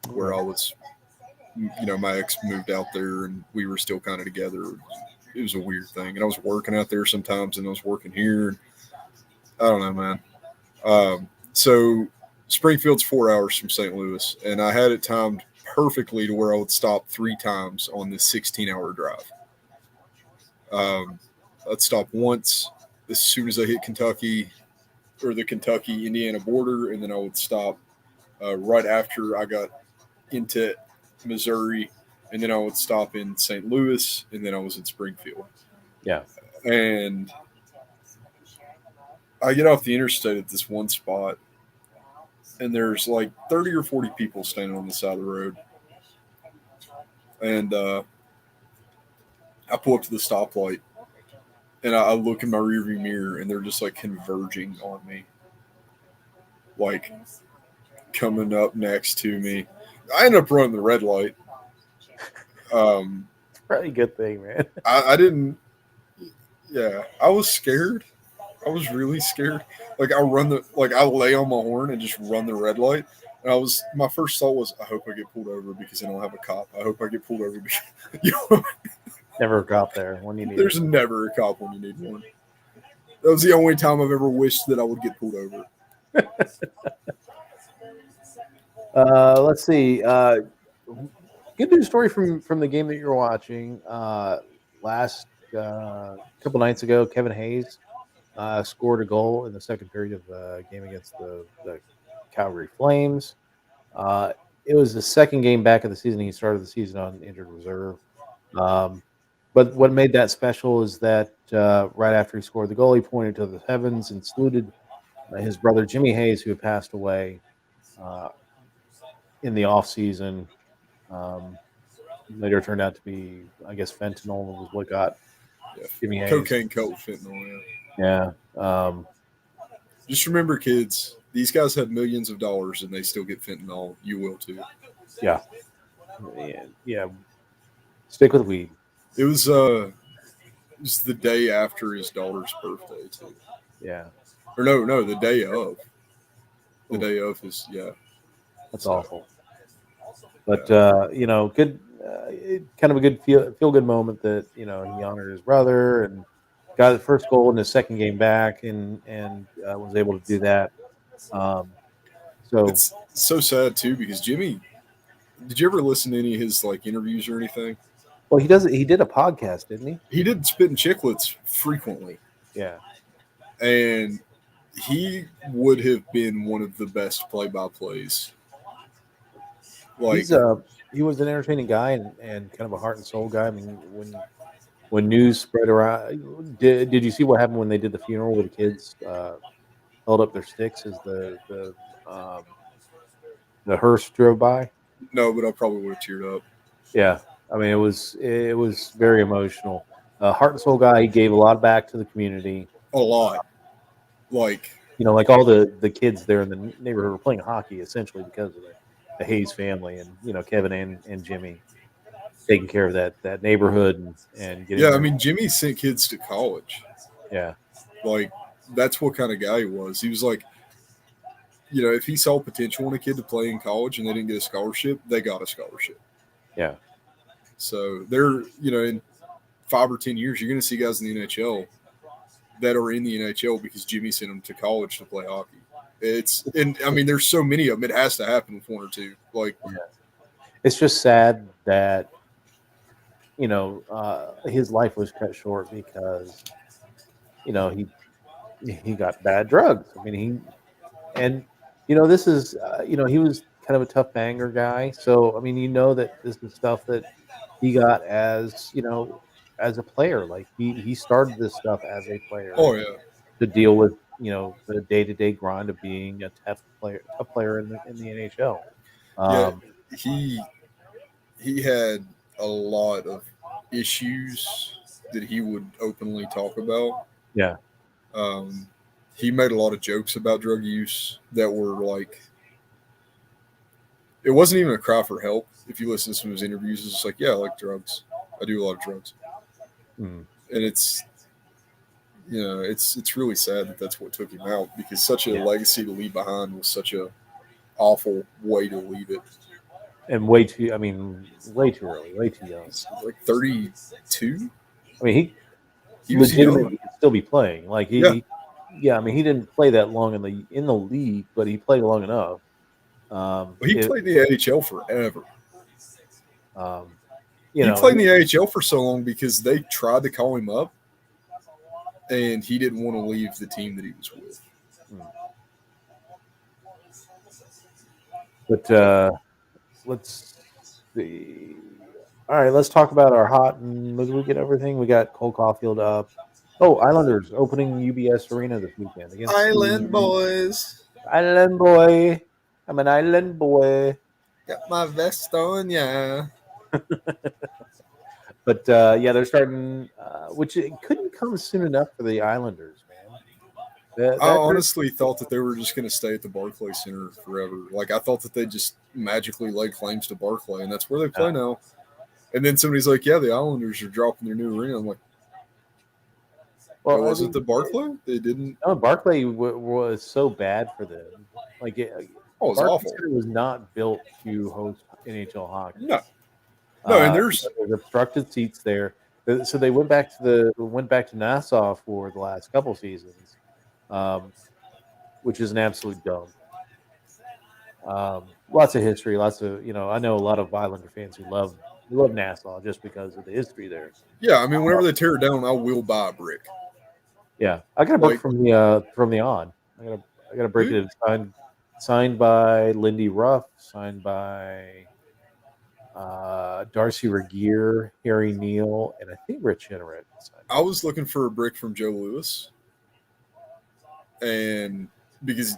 where Right. I was, my ex moved out there and we were still kind of together. It was a weird thing. And I was working out there sometimes and I was working here. I don't know, man. So Springfield's 4 hours from St. Louis, and I had it timed perfectly to where I would stop 3 times on this 16-hour drive. I'd stop once as soon as I hit Kentucky or the Kentucky-Indiana border, and then I would stop right after I got into Missouri, and then I would stop in St. Louis, and then I was in Springfield. Yeah. And I get off the interstate at this one spot, and there's like 30 or 40 people standing on the side of the road. And I pull up to the stoplight, and I look in my rearview mirror, and they're just like converging on me, like coming up next to me. I end up running the red light. Probably a good thing, man. I didn't. Yeah, I was scared. I was really scared. Like I lay on my horn and just run the red light. And my first thought was, I hope I get pulled over because I don't have a cop. I hope I get pulled over because Never a cop there when you need there's it. never a cop when you need one. That was the only time I've ever wished that I would get pulled over. Let's see. Good news story from the game that you're watching. Last couple nights ago, Kevin Hayes scored a goal in the second period of the game against the Calgary Flames. It was the second game back of the season. He started the season on injured reserve. But what made that special is that right after he scored the goal, he pointed to the heavens and saluted his brother Jimmy Hayes, who had passed away in the off season. Later turned out to be, I guess, fentanyl was what got Jimmy Hayes. Cocaine cut with fentanyl. Yeah. Just remember, kids, these guys have millions of dollars and they still get fentanyl. You will too. Yeah. Yeah. Stick with weed. It was the day after his daughter's birthday too. Yeah. Or no, the day of. The day of his, yeah. That's awful. But good, kind of a good feel good moment that he honored his brother and got the first goal in his second game back and was able to do that. So it's so sad too because Jimmy. Did you ever listen to any of his interviews or anything? Well, he does. He did a podcast, didn't he? He did Spit and Chicklets frequently. Yeah, and he would have been one of the best play-by-plays. He was an entertaining guy and kind of a heart and soul guy. I mean, when news spread around, did you see what happened when they did the funeral where the kids held up their sticks as the hearse drove by? No, but I probably would have teared up. Yeah, I mean it was very emotional. Heart and soul guy. He gave a lot back to the community. A lot, like all the kids there in the neighborhood were playing hockey essentially because of the Hayes family and Kevin and Jimmy taking care of that neighborhood and getting. Yeah, I mean Jimmy sent kids to college. Yeah, that's what kind of guy he was. He was if he saw potential in a kid to play in college and they didn't get a scholarship, they got a scholarship. Yeah. So they're, in 5 or 10 years, you're going to see guys in the NHL that are in the NHL because Jimmy sent them to college to play hockey. There's so many of them. It has to happen with 1 or 2. It's just sad that, his life was cut short because, he got bad drugs. I mean, this is, he was kind of a tough banger guy. So, I mean, that this is stuff that he got as a player. Like he started this stuff as a player. Oh yeah. To deal with the day-to-day grind of being a tough player in the NHL. He had a lot of issues that he would openly talk about. Yeah. He made a lot of jokes about drug use that were it wasn't even a cry for help. If you listen to some of his interviews, it's just yeah, I like drugs. I do a lot of drugs. And it's really sad that that's what took him out because such a legacy to leave behind was such a awful way to leave it. and way too. I mean, way too early, way too young. He's like 32. I mean, he He was young. legitimately could still be playing. Like Yeah. yeah. I mean, he didn't play that long in the league, but he played long enough. Well, he played in the AHL forever. You He know, played in the AHL for so long because they tried to call him up, and he didn't want to leave the team that he was with. But let's see. All right, let's talk about our hot. And did we get everything? We got Cole Caulfield up. Oh, Islanders opening UBS Arena this weekend against Island the boys. Island boy. I'm an island boy. Got my vest on, yeah. But yeah, they're starting, which it couldn't come soon enough for the Islanders, man. I honestly thought that they were just going to stay at the Barclays Center forever. Like, I thought that they just magically laid claims to Barclay, and that's where they play now. And then somebody's like, yeah, the Islanders are dropping their new arena. I'm like, well, was it the Barclay? They didn't. No, Barclay was so bad for them. Like, it was awful. Center was not built to host NHL hockey. No, and there's obstructed seats there. So they went back to Nassau for the last couple seasons, which is an absolute dump. Lots of history, lots of I know a lot of Islander fans who love Nassau just because of the history there. Yeah, I mean, whenever they tear it down, I will buy a brick. Yeah, I got a book from the Odd. I got a brick that signed by Lindy Ruff, signed by Darcy Regier, Harry Neal, and I think Rich Henneret. I was looking for a brick from Joe Louis, and because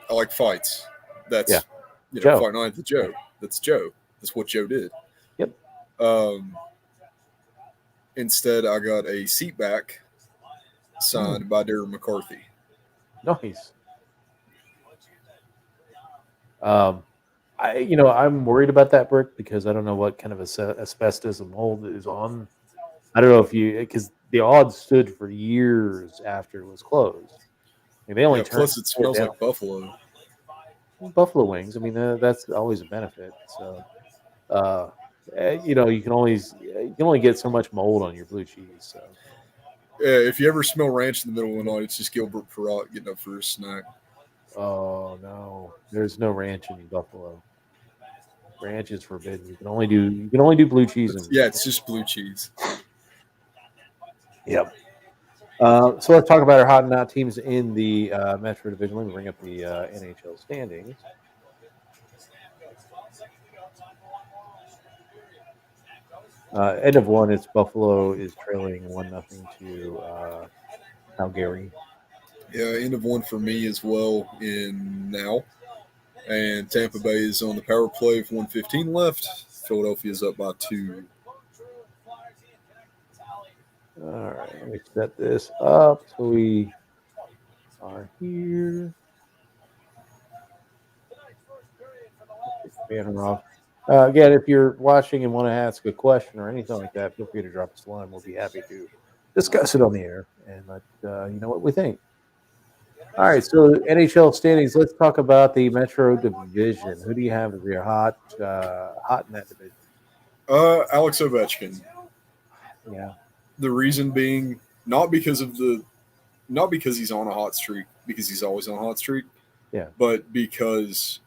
I like fights, that's Fight Night with Joe. That's Joe. That's what Joe did. Yep. Instead, I got a seat back signed by Darren McCarthy. Nice. I'm worried about that brick because I don't know what kind of asbestos and mold is on. I don't know because the Odd stood for years after it was closed. I mean, they only plus it smells like buffalo. Buffalo wings. I mean, that's always a benefit. So, you can only get so much mold on your blue cheese. So, if you ever smell ranch in the middle of the night, it's just Gilbert Perrott getting up for a snack. Oh no, there's no ranch in Buffalo. Ranch is forbidden. You can only do blue cheese. It's just blue cheese. Yep. So let's talk about our hot and not teams in the Metro Division. Let me bring up the NHL standings. End of one, it's Buffalo is trailing 1-0 to Calgary. Yeah, end of one for me as well in now. And Tampa Bay is on the power play with 1:15 left. Philadelphia is up by 2. All right, let me set this up so we are here. Banner off. Again, if you're watching and want to ask a question or anything like that, feel free to drop us a line. We'll be happy to discuss it on the air and let you know what we think. All right, so NHL standings. Let's talk about the Metro Division. Who do you have as your hot in that division? Alex Ovechkin. Yeah. The reason being not because he's on a hot streak, because he's always on a hot streak. Yeah. But because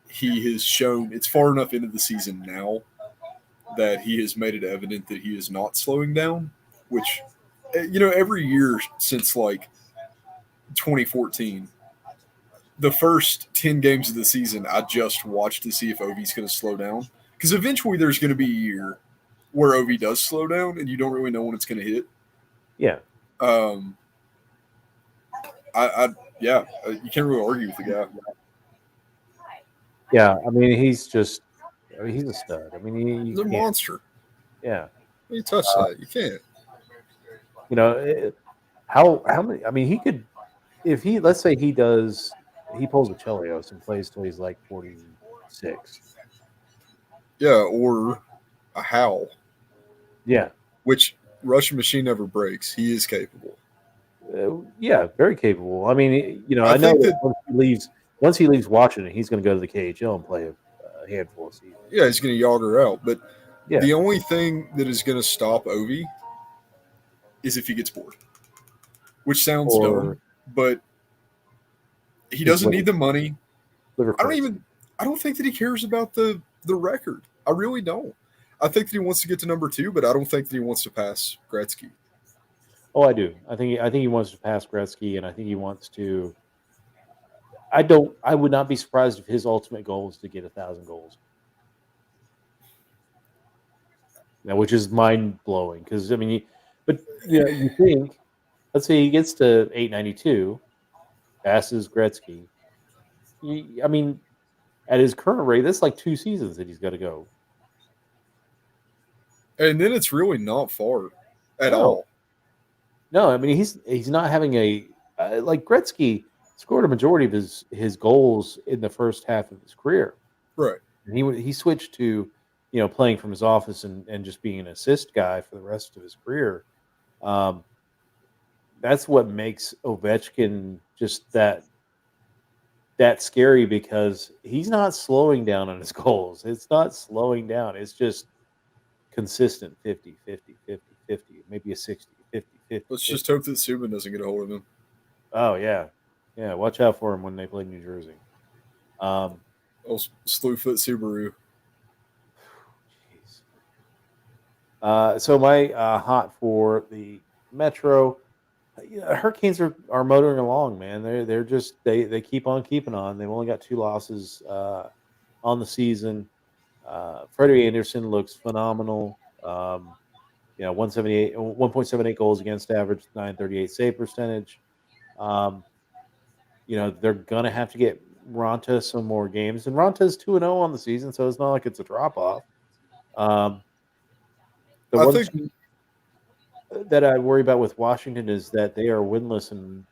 he has shown it's far enough into the season now that he has made it evident that he is not slowing down, which every year since like 2014, the first 10 games of the season, I just watched to see if Ovi's going to slow down. Because eventually there's going to be a year where Ovi does slow down and you don't really know when it's going to hit. Yeah. You can't really argue with the guy. Yeah, I mean, he's a stud. I mean, he's a monster. Yeah. You touch that. You can't. How many? I mean, he could, if he, let's say he pulls a Chelios and plays till he's like 46. Yeah, or a Howl. Yeah. Which Russian machine never breaks. He is capable. Yeah, very capable. I mean, I know that once he leaves Washington, he's going to go to the KHL and play a handful of seasons. Yeah, he's going to yard her out. But Yeah. the only thing that is going to stop Ovi is if he gets bored, which sounds dumb, but he doesn't need the money. I don't think that he cares about the record. I really don't. I think that he wants to get to number 2, but I don't think that he wants to pass Gretzky. Oh, I do. I think he wants to pass Gretzky, and I think he wants to. I would not be surprised if his ultimate goal is to get 1,000 goals. Now, which is mind blowing because you think, let's say he gets to 892, passes Gretzky. At his current rate, that's like 2 seasons that he's got to go. And then it's really not far at all. No, he's not having like Gretzky scored a majority of his goals in the first half of his career. Right. And he switched to, playing from his office and just being an assist guy for the rest of his career. That's what makes Ovechkin just that scary because he's not slowing down on his goals. It's not slowing down. It's just consistent 50, 50, 50, 50, maybe a 60, 50, 50. Let's just hope that Subban doesn't get a hold of him. Oh, yeah. Yeah, watch out for him when they play New Jersey. Slewfoot Subaru. Jeez. So my hot for the Metro, Hurricanes are motoring along, man. They're just they keep on keeping on. They've only got 2 losses on the season. Freddie Anderson looks phenomenal. 1.78 goals against average, 938 save percentage. They're gonna have to get Ronta some more games, and Ronta's 2-0 on the season, so it's not like it's a drop off. That I worry about with Washington is that they are winless when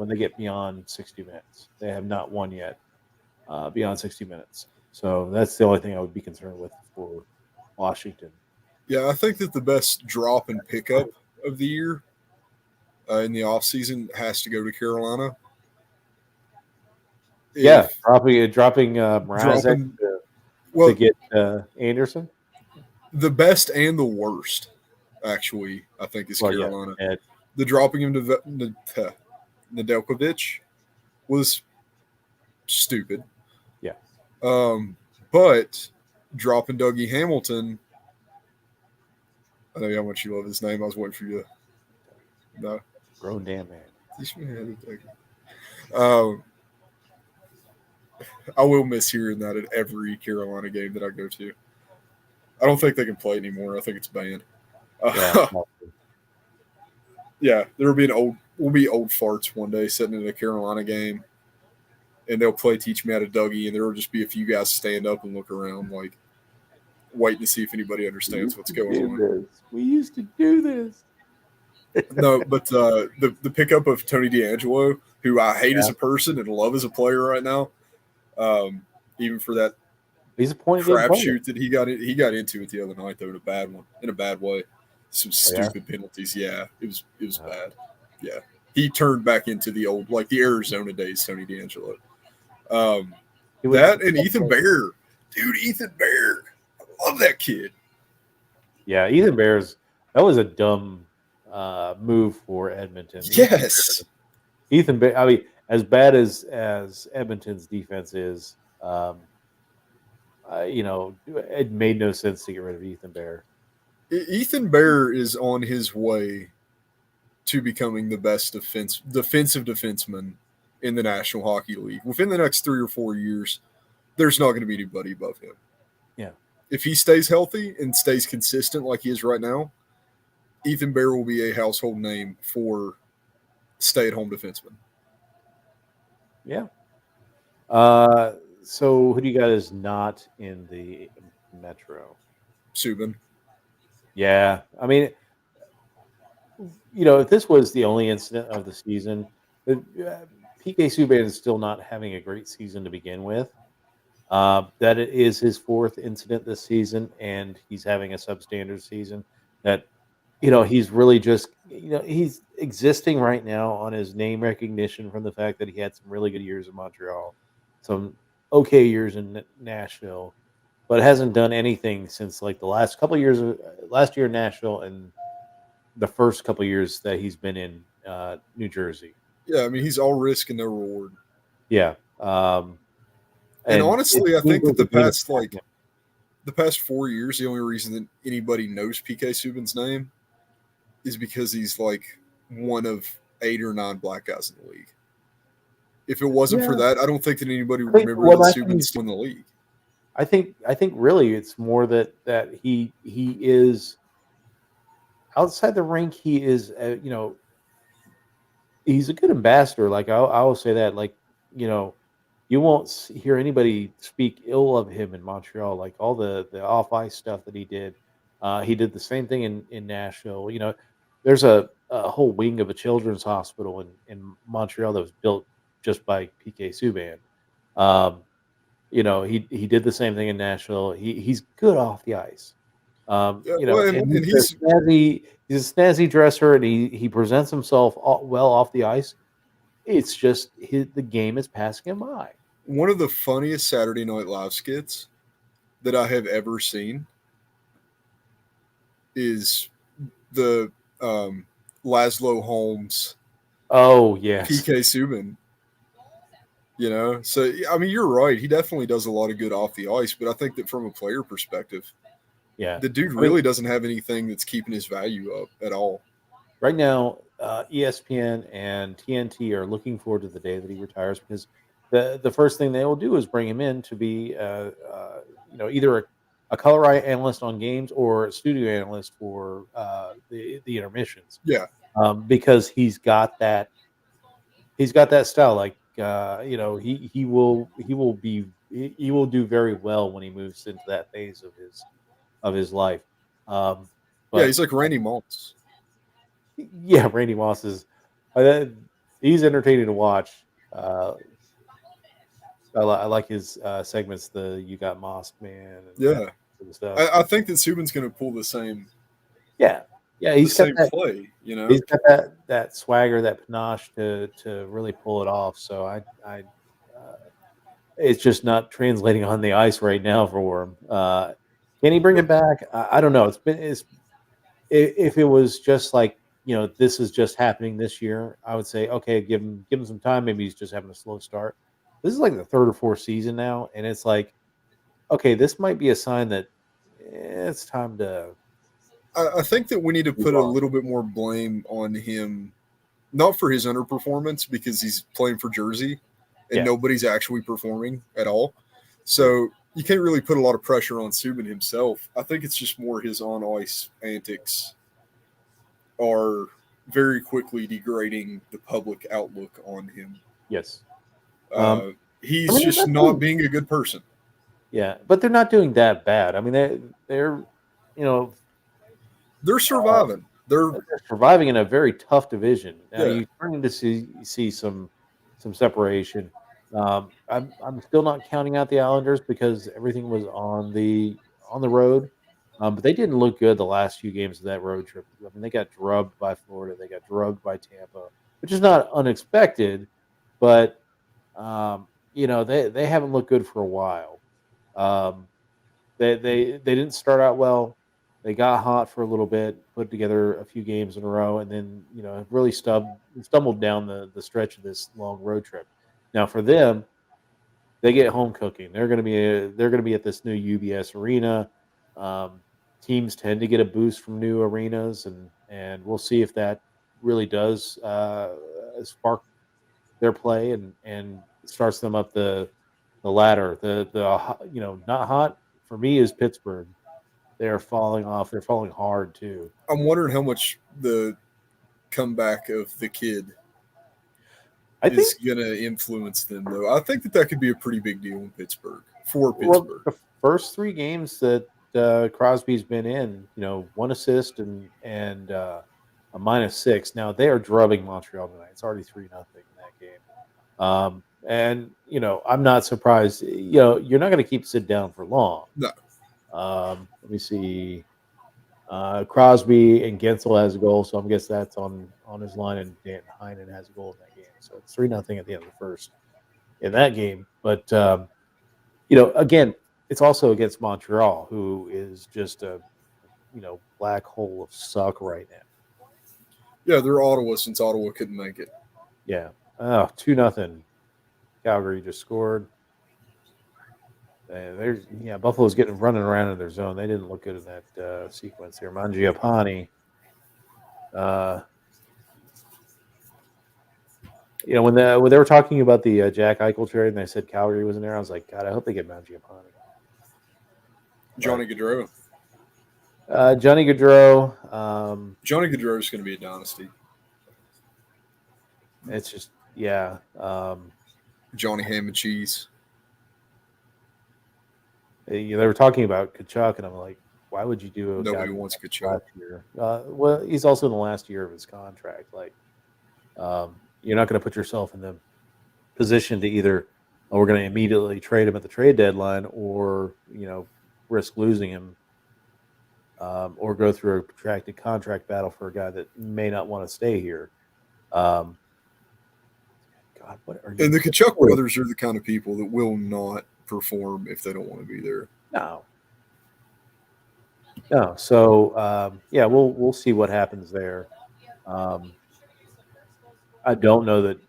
they get beyond 60 minutes. They have not won yet beyond 60 minutes. So that's the only thing I would be concerned with for Washington. Yeah, I think that the best drop and pickup of the year in the offseason has to go to Carolina. Dropping Mrazek to get Anderson. The best and the worst, actually, I think, is Carolina. Yeah, the dropping him to Nedeljkovic was stupid. Yeah. But dropping Dougie Hamilton, I know how much you love his name. I was waiting for you to know. Grown damn man. I will miss hearing that at every Carolina game that I go to. I don't think they can play anymore. I think it's banned. Yeah, we'll be old farts one day sitting in a Carolina game, and they'll play Teach Me How to Dougie, and there will just be a few guys stand up and look around like waiting to see if anybody understands what's going on. We used to do this. No, but the pickup of Tony DeAngelo, who I hate as a person and love as a player right now, even for that he's a point crapshoot that he got into it the other night, though, in a bad way. Some stupid penalties. Yeah, it was bad. Yeah, he turned back into the old, like the Arizona days, Tony DeAngelo. That and Ethan Bear, dude. Ethan Bear, I love that kid. Yeah, Ethan Bear's that was a dumb move for Edmonton. Yes, Ethan Bear. As bad as Edmonton's defense is, it made no sense to get rid of Ethan Bear. Ethan Bear is on his way to becoming the best defensive defenseman in the National Hockey League. Within the next 3 or 4 years, there's not going to be anybody above him. Yeah. If he stays healthy and stays consistent like he is right now, Ethan Bear will be a household name for stay-at-home defenseman. Yeah. So who do you got as not in the Metro? Subban. Yeah. If this was the only incident of the season, PK Subban is still not having a great season to begin with. That it is his 4th incident this season, and he's having a substandard season. That, he's really just, he's existing right now on his name recognition from the fact that he had some really good years in Montreal, some okay years in Nashville, but hasn't done anything since like the last couple of years, last year in Nashville, and the first couple of years that he's been in New Jersey. Yeah, I mean, he's all risk and no reward. Yeah, And and it honestly, I seems think that like the game is past him. the past 4 years, the only reason that anybody knows PK Subban's name is because he's like one of 8 or 9 black guys in the league. If it wasn't for Yeah, that, I don't think that anybody would I think. remember Well, that I think Subban's still in the league. I think really it's more that he is outside the rink. He is he's a good ambassador. Like I will say that. Like you know, you won't hear anybody speak ill of him in Montreal. Like all the off ice stuff that he did. He did the same thing in Nashville. There's a whole wing of a children's hospital in Montreal that was built just by PK Subban. Um, he did the same thing in Nashville. He's good off the ice. Yeah, well, And and he's a snazzy dresser, and he presents himself well off the ice. It's just the game is passing him by. one of the funniest Saturday Night Live skits that I have ever seen is the Laszlo Holmes Oh yes, PK Subban. So I mean, you're right. He definitely does a lot of good off the ice, but I think that from a player perspective, yeah. the dude I mean, really doesn't have anything that's keeping his value up at all. right now, ESPN and TNT are looking forward to the day that he retires because the first thing they will do is bring him in to be either a color analyst on games or a studio analyst for the intermissions. Yeah, Because he's got that style. Like he will do very well when he moves into that phase of his life. Um, yeah, but he's like Randy Moss. yeah, Randy Moss is uh, he's entertaining to watch. Uh, I like his segments. The You Got Moss Man and that Yeah, sort of stuff. I think that Subban's going to pull the same Yeah, yeah, play. he's got that swagger, that panache to really pull it off. So uh, it's just not translating on the ice right now for him. Can he bring it back? I don't know. If it was just like this is just happening this year, I would say okay, give him some time. Maybe he's just having a slow start. This is like the third or fourth season now, and it's like okay, this might be a sign that it's time to I think that we need to move put a on. little bit more blame on him, not for his underperformance because he's playing for Jersey and Yeah, nobody's actually performing at all. yeah, So you can't really put a lot of pressure on Subban himself. I think it's just more his on ice antics are very quickly degrading the public outlook on him. yes. Um, Uh, I he's mean, they're just not not doing, being a good person. yeah, but they're not doing that bad. I mean, they're you know They're surviving. They're they're surviving in a very tough division. Now yeah. you're starting to see some separation. I'm still not counting out the Islanders because everything was on the road, but they didn't look good the last few games of that road trip. I mean, they got drubbed by Florida, they got drubbed by Tampa, which is not unexpected, but they haven't looked good for a while. Um, they didn't start out well. They got hot for a little bit, put together a few games in a row, and then really stumbled down the stretch of this long road trip. Now for them, they get home cooking. They're going to be at this new UBS arena. Um, Teams tend to get a boost from new arenas, and we'll see if that really does spark their play and starts them up the ladder. Not hot for me is Pittsburgh. They're falling off. They're falling hard too. I'm wondering how much the comeback of the kid I is think. going to influence them, though. I think that could be a pretty big deal in Pittsburgh for Well, Pittsburgh. the first three games that Crosby's been in, one assist and a -6. Now they are drubbing Montreal tonight. It's already 3-0 in that game. And I'm not surprised. You're not going to keep Sid down for long. No, Let me see. Crosby and Gensel has a goal, so I'm guess that's on his line, and Dan Heinen has a goal in that game. So it's 3-0 at the end of the first in that game. But again, it's also against Montreal, who is just a black hole of suck right now. Yeah, they're Ottawa since Ottawa couldn't make it. Yeah. Oh, 2-0. Calgary just scored. Buffalo's getting running around in their zone. They didn't look good in that sequence here. Mangiapane. When they were talking about the Jack Eichel trade and they said Calgary was in there, I was like, God, I hope they get Mangiapane. Johnny Gaudreau. Johnny Gaudreau. Johnny Gaudreau is going to be a dynasty. It's just, Johnny Ham and Cheese. They were talking about Kachuk, and I'm like, why would you do a Nobody wants Kachuk. last year? Well, he's also in the last year of his contract. Like, you're not going to put yourself in the position to either, we're going to immediately trade him at the trade deadline, or risk losing him, or go through a protracted contract battle for a guy that may not want to stay here. God, what are you? And the Kachuk brothers are the kind of people that will not perform if they don't want to be there. No. So we'll see what happens there. I don't know that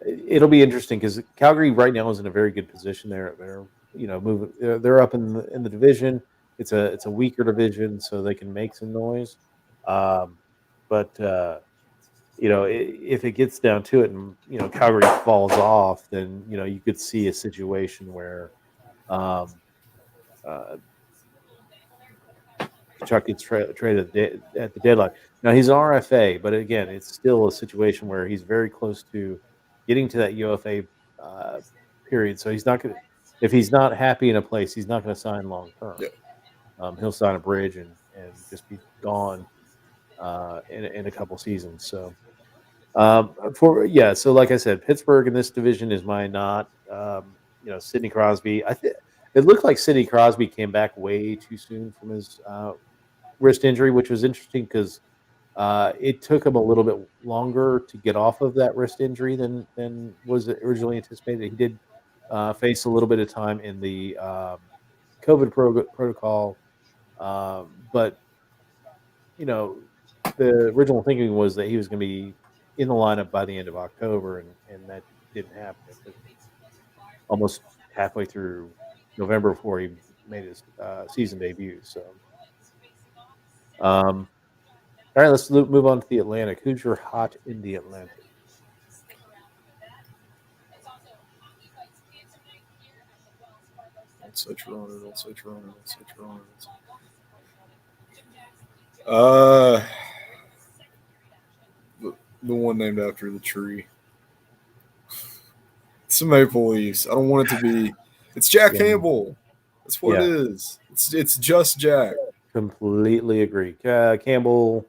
it'll be interesting because Calgary right now is in a very good position. They're moving. They're up in the division. It's a weaker division, so they can make some noise. But if it gets down to it, and Calgary falls off, then you could see a situation where Chuck gets traded at the deadline. Now he's an RFA, but again, it's still a situation where he's very close to getting to that UFA period. So he's not going to, if he's not happy in a place, he's not going to sign long term. Yeah. He'll sign a bridge and just be gone in a couple seasons. So so like I said, Pittsburgh in this division is my not. Sidney Crosby. It looked like Sidney Crosby came back way too soon from his wrist injury, which was interesting because it took him a little bit longer to get off of that wrist injury than was originally anticipated. He did face a little bit of time in the COVID protocol, but the original thinking was that he was going to be in the lineup by the end of October, and that didn't happen. It took almost halfway through November before he made his season debut. So, all right, let's move on to the Atlantic. Who's your hot in the Atlantic? Don't say Toronto. Don't say Toronto. Don't say Toronto. The one named after the tree. It's the Maple Leafs. I don't want it to be. It's Jack Campbell. That's what it is. It's just Jack. Completely agree. Campbell,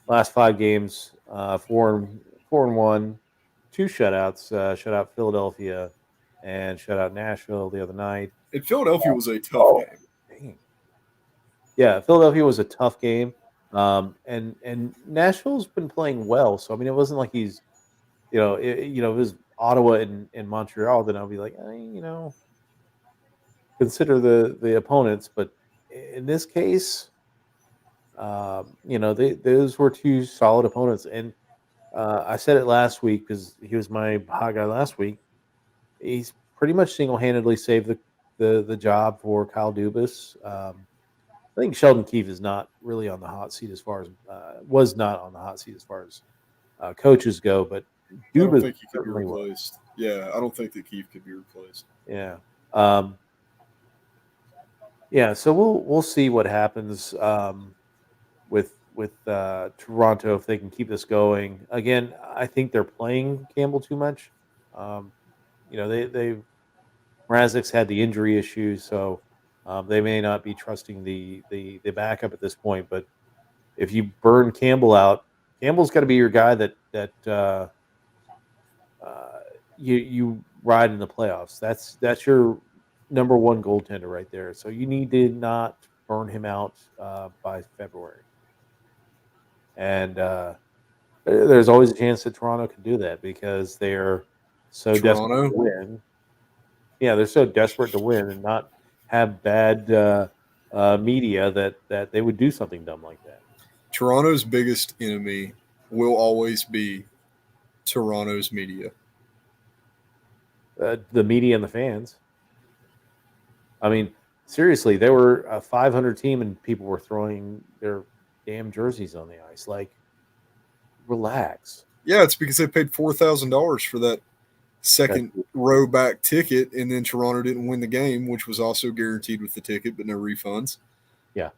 last 5 games, 4-1, 2 shutouts. Shut out Philadelphia and shut out Nashville the other night. And Philadelphia was a tough game. Dang. Yeah, Philadelphia was a tough game. And Nashville's been playing well. So I mean, it wasn't like he's, if it was Ottawa and Montreal, then I'll be like, consider the opponents. But in this case, those were 2 solid opponents. And I said it last week because he was my hot guy last week. He's pretty much single-handedly saved the job for Kyle Dubas. I think Sheldon Keefe is not really on the hot seat as far as was not on the hot seat as far as coaches go, but Dubas, I don't think he could be replaced. Yeah, I don't think that Keefe could be replaced. Yeah. So we'll see what happens with Toronto if they can keep this going. Again, I think they're playing Campbell too much. They've Mrazek's had the injury issue, so they may not be trusting the backup at this point. But if you burn Campbell out, Campbell's got to be your guy that you ride in the playoffs. That's your number 1 goaltender right there. So you need to not burn him out by February. And there's always a chance that Toronto can do that because they're so desperate to win. Yeah, they're so desperate to win and not have bad media that they would do something dumb like that. Toronto's biggest enemy will always be Toronto's media. The media and the fans. I mean, seriously, they were a 500 team and people were throwing their damn jerseys on the ice. Like, relax. Yeah, it's because they paid $4,000 for that That's, second row back ticket, and then Toronto didn't win the game, which was also guaranteed with the ticket, but no refunds. yeah.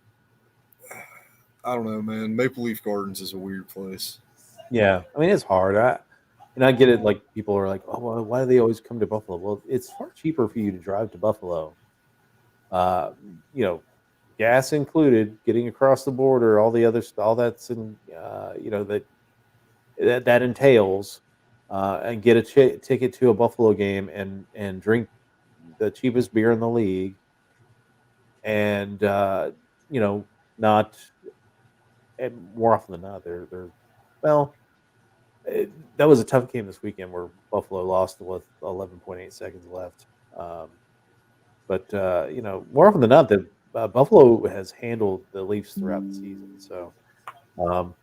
I don't know, man. Maple Leaf Gardens is a weird place. Yeah. I mean, it's hard. I get it. Like, people are like, oh, well, why do they always come to Buffalo? Well, it's far cheaper for you to drive to Buffalo. Uh, you know, gas included, getting across the border, all the other all that's in, that entails, and get a ticket to a Buffalo game and drink the cheapest beer in the league, and not, and more often than not, they're well. That was a tough game this weekend where Buffalo lost with 11.8 seconds left. Um, but more often than not, that Buffalo has handled the Leafs throughout the season. So um,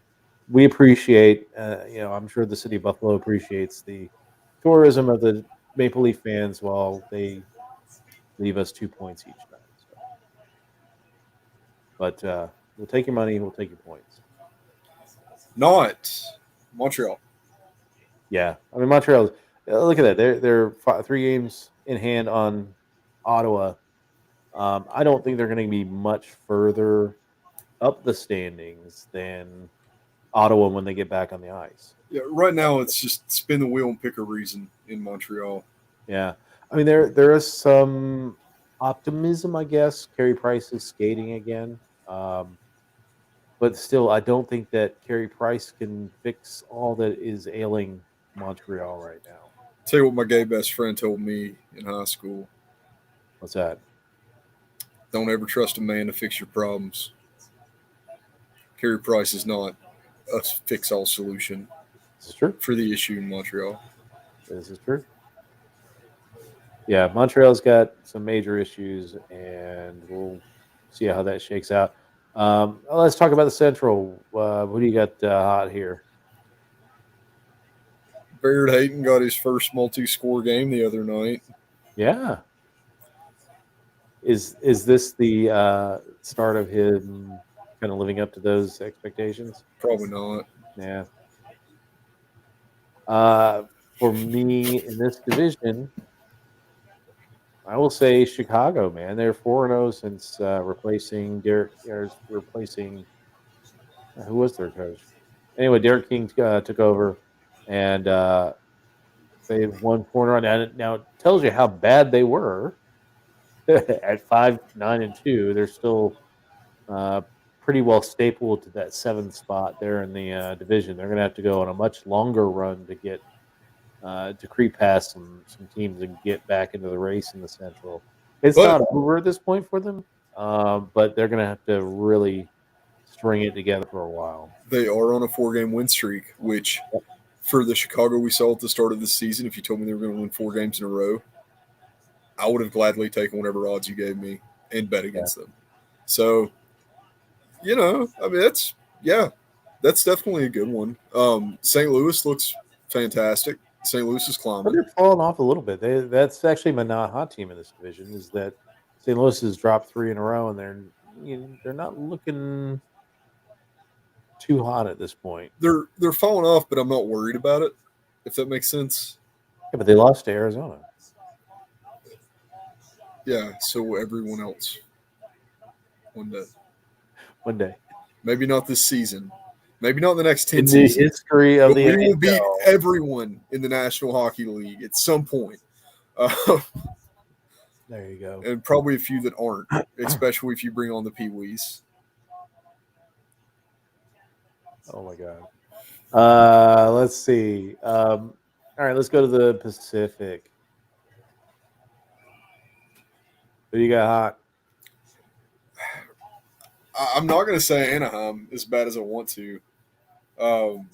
we appreciate, I'm sure the city of Buffalo appreciates the tourism of the Maple Leaf fans while they leave us 2 points each night. So, but we'll take your money, we'll take your points. Not Montreal. Yeah, I mean Montreal. Look at that; they're 3 games in hand on Ottawa. I don't think they're going to be much further up the standings than Ottawa when they get back on the ice. Yeah, right now it's just spin the wheel and pick a reason in Montreal. Yeah, I mean there is some optimism, I guess. Carey Price is skating again, but still, I don't think that Carey Price can fix all that is ailing Montreal right now. Tell you what my gay best friend told me in high school. What's that? Don't ever trust a man to fix your problems. Carey Price is not a fix-all solution This is true. for the issue in Montreal. This is true. Yeah, Montreal's got some major issues, and we'll see how that shakes out. Let's talk about the Central. What do you got hot here? Baird Hayton got his first multi-score game the other night. Yeah, is this the start of him kind of living up to those expectations? Probably not. Yeah. For me in this division, I will say Chicago. Man, they're 4-0 since replacing replacing who was their coach? Anyway, Derek King took over, and they've won 4 in a row. Now it tells you how bad they were at 5-9-2. They're still uh, pretty well stapled to that 7th spot there in the division. They're going to have to go on a much longer run to get to creep past some teams and get back into the race in the Central. It's But not over at this point for them, but they're going to have to really string it together for a while. they are on a 4-game win streak, which for the Chicago we saw at the start of the season, if you told me they were going to win 4 games in a row, I would have gladly taken whatever odds you gave me and bet against them. So, I mean, that's definitely a good one. St. Louis looks fantastic. St. Louis is But climbing. they're falling off a little bit. That's actually my not hot team in this division. Is that St. Louis has dropped 3 in a row, and they're not looking too hot at this point. They're falling off, but I'm not worried about it, if that makes sense. Yeah, but they lost to Arizona. Yeah, so everyone else. One day. One day Maybe not this season. Maybe not the next 10 in the seasons. history of But the we will NHL. beat everyone in the National Hockey League at some point. There you go. And probably a few that aren't, especially if you bring on the Pee Wees. Oh my god. Let's see. All right, let's go to the Pacific. Who you got hot? I'm not going to say Anaheim as bad as I want to. I'm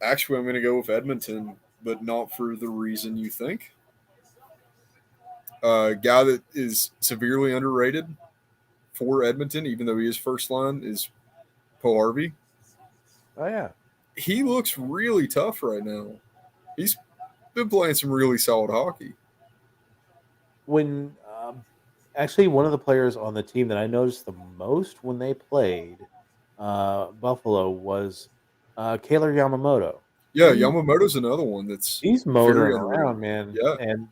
going to go with Edmonton, but not for the reason you think. Guy that is severely underrated for Edmonton, even though he is first line, is Harvey. Oh yeah. He looks really tough right now. He's been playing some really solid hockey. When actually one of the players on the team that I noticed the most when they played Buffalo was Kayla Yamamoto. Yeah, Yamamoto's another one that's He's very motoring underrated. around, man. Yeah, And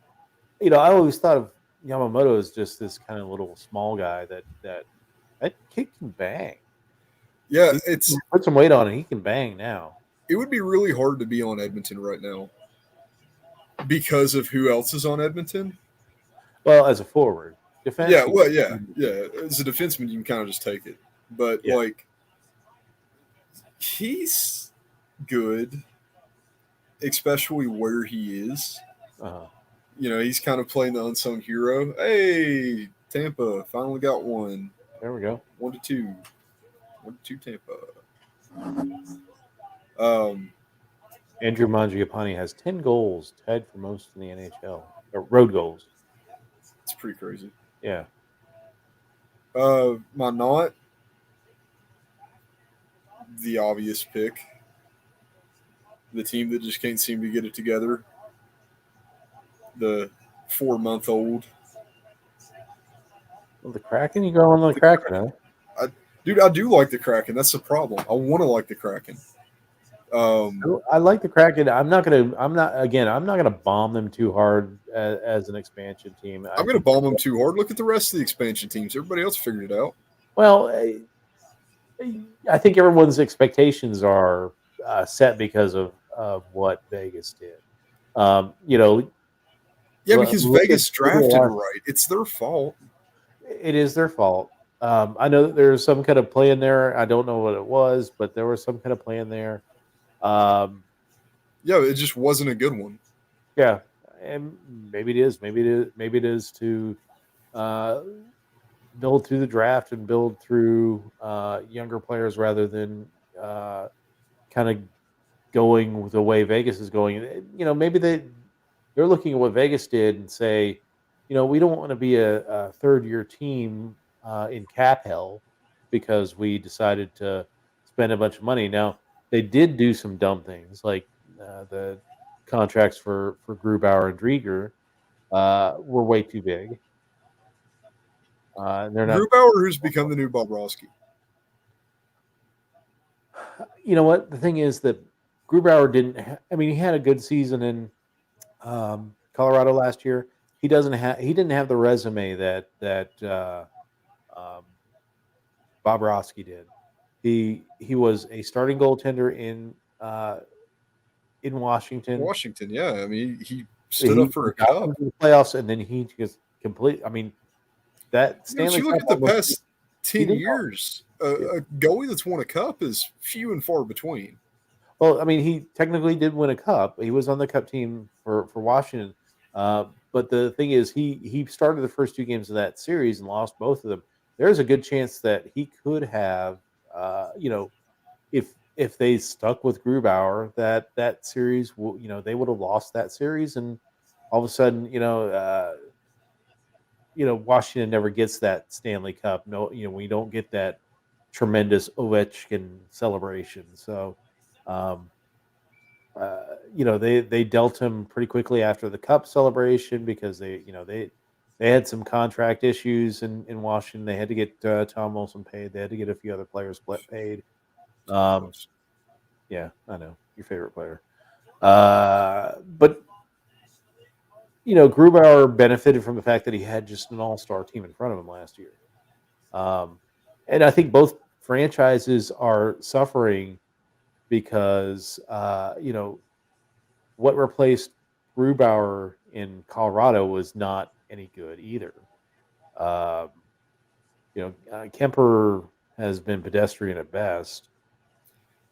I always thought of Yamamoto as just this kind of little small guy that kid can bang. yeah. He put some weight on it. He can bang now. It would be really hard to be on Edmonton right now because of who else is on Edmonton. Well, as a forward, defense, Yeah, well, yeah, yeah. As a defenseman, you can kind of just take it, but yeah. like he's good, especially where he is. Uh-huh. He's kind of playing the unsung hero. Hey, Tampa finally got one. There we go. 1-2. 1-2 Tampa. Um, Andrew Mangiapane has 10 goals, tied for most in the NHL. Or road goals. it's pretty crazy. Yeah. My not the obvious pick. The team that just can't seem to get it together. The 4-month-old. Well, the Kraken? You go on the Kraken, huh? Dude, I do like the Kraken. That's the problem. I want to like the Kraken. I like the Kraken. I'm not gonna bomb them too hard as an expansion team. I'm going to bomb them too hard. Look at the rest of the expansion teams. Everybody else figured it out. Well, I think everyone's expectations are set because of what Vegas did. Yeah, because Vegas drafted right. It's their fault. It is their fault. I know that there's some kind of play in there. I don't know what it was, but there was some kind of play in there. Yeah, it just wasn't a good one. Yeah, and maybe it is. Maybe it is to build through the draft and build through younger players rather than kind of going the way Vegas is going. Maybe they're looking at what Vegas did and say, we don't want to be a third-year team in cap hell because we decided to spend a bunch of money. Now, they did do some dumb things, like the contracts for Grubauer and Drieger were way too big. They're not. Grubauer, who's become the new Bobrovsky. You know what? The thing is that Grubauer didn't. He had a good season in Colorado last year. He didn't have the resume that Bobrovsky did. He was a starting goaltender in Washington. Washington, yeah. He stood up for a cup in the playoffs, and then he just complete. That Stanley you look Cup at the past 10 did years. A goalie that's won a cup is few and far between. Well, he technically did win a cup. He was on the cup team for Washington. But the thing is, he started the first two games of that series and lost both of them. There's a good chance that he could have, if they stuck with Grubauer, that series, they would have lost that series, and all of a sudden, Washington never gets that Stanley Cup. No, we don't get that tremendous Ovechkin celebration. So, they dealt him pretty quickly after the Cup celebration because they had some contract issues in Washington. They had to get Tom Wilson paid. They had to get a few other players paid. Yeah, I know your favorite player, but Grubauer benefited from the fact that he had just an all-star team in front of him last year. And I think both franchises are suffering because, what replaced Grubauer in Colorado was not any good either. Kemper has been pedestrian at best.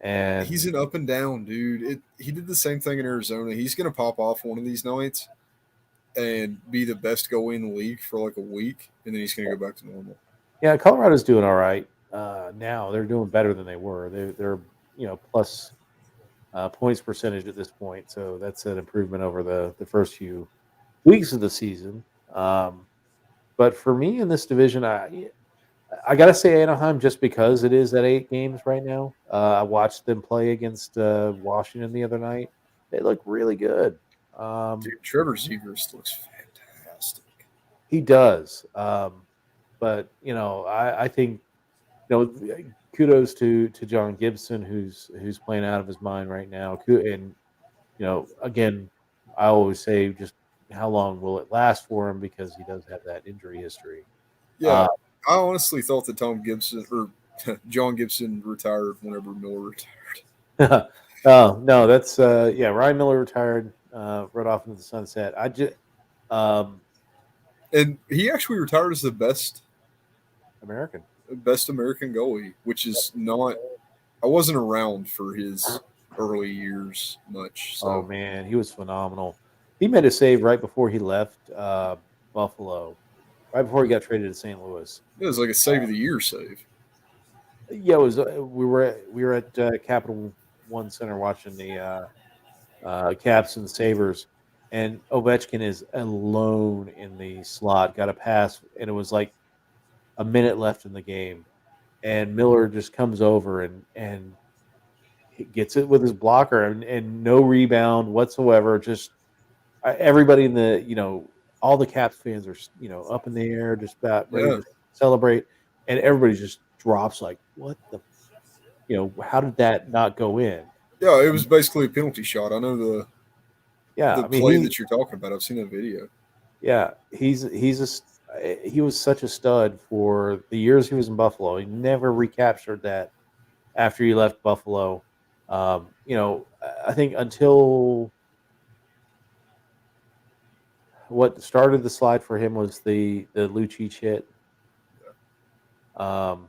And he's an up and down dude. He did the same thing in Arizona. He's going to pop off one of these nights and be the best goalie in the league for like a week, and then he's going to go back to normal. Yeah, Colorado's doing all right now. They're doing better than they were. They're plus points percentage at this point, so that's an improvement over the first few weeks of the season. But for me in this division, I gotta say Anaheim just because it is at 8 games right now. I watched them play against Washington the other night. They look really good. Um, Dude, Trevor Zegras looks fantastic. he does, but I think kudos to John Gibson who's playing out of his mind right now. And again, I always say just how long will it last for him because he does have that injury history. Yeah, I honestly thought that Tom Gibson or John Gibson retired whenever Miller retired. Oh no, that's Ryan Miller retired, right off into the sunset. I just um, And he actually retired as the American. best American goalie, which is not. I wasn't around for his early years much, Oh so man, he was phenomenal. He made a save right before he left Buffalo, right before he got traded to St. Louis. it was like a save of the year save. Yeah, it was. We were at Capital One Center watching the Caps and Sabers, and Ovechkin is alone in the slot. Got a pass, and it was like a minute left in the game, and Miller just comes over and he gets it with his blocker, and no rebound whatsoever. Just everybody in the all the Caps fans are up in the air, just about ready Yeah, to celebrate, and everybody just drops like, what the how did that not go in? yeah, it was basically a penalty shot. I know Yeah, the I mean play that you're talking about. I've seen that video. he was such a stud for the years he was in Buffalo. He never recaptured that after he left Buffalo. I think until what started the slide for him was the Lucic hit. Um,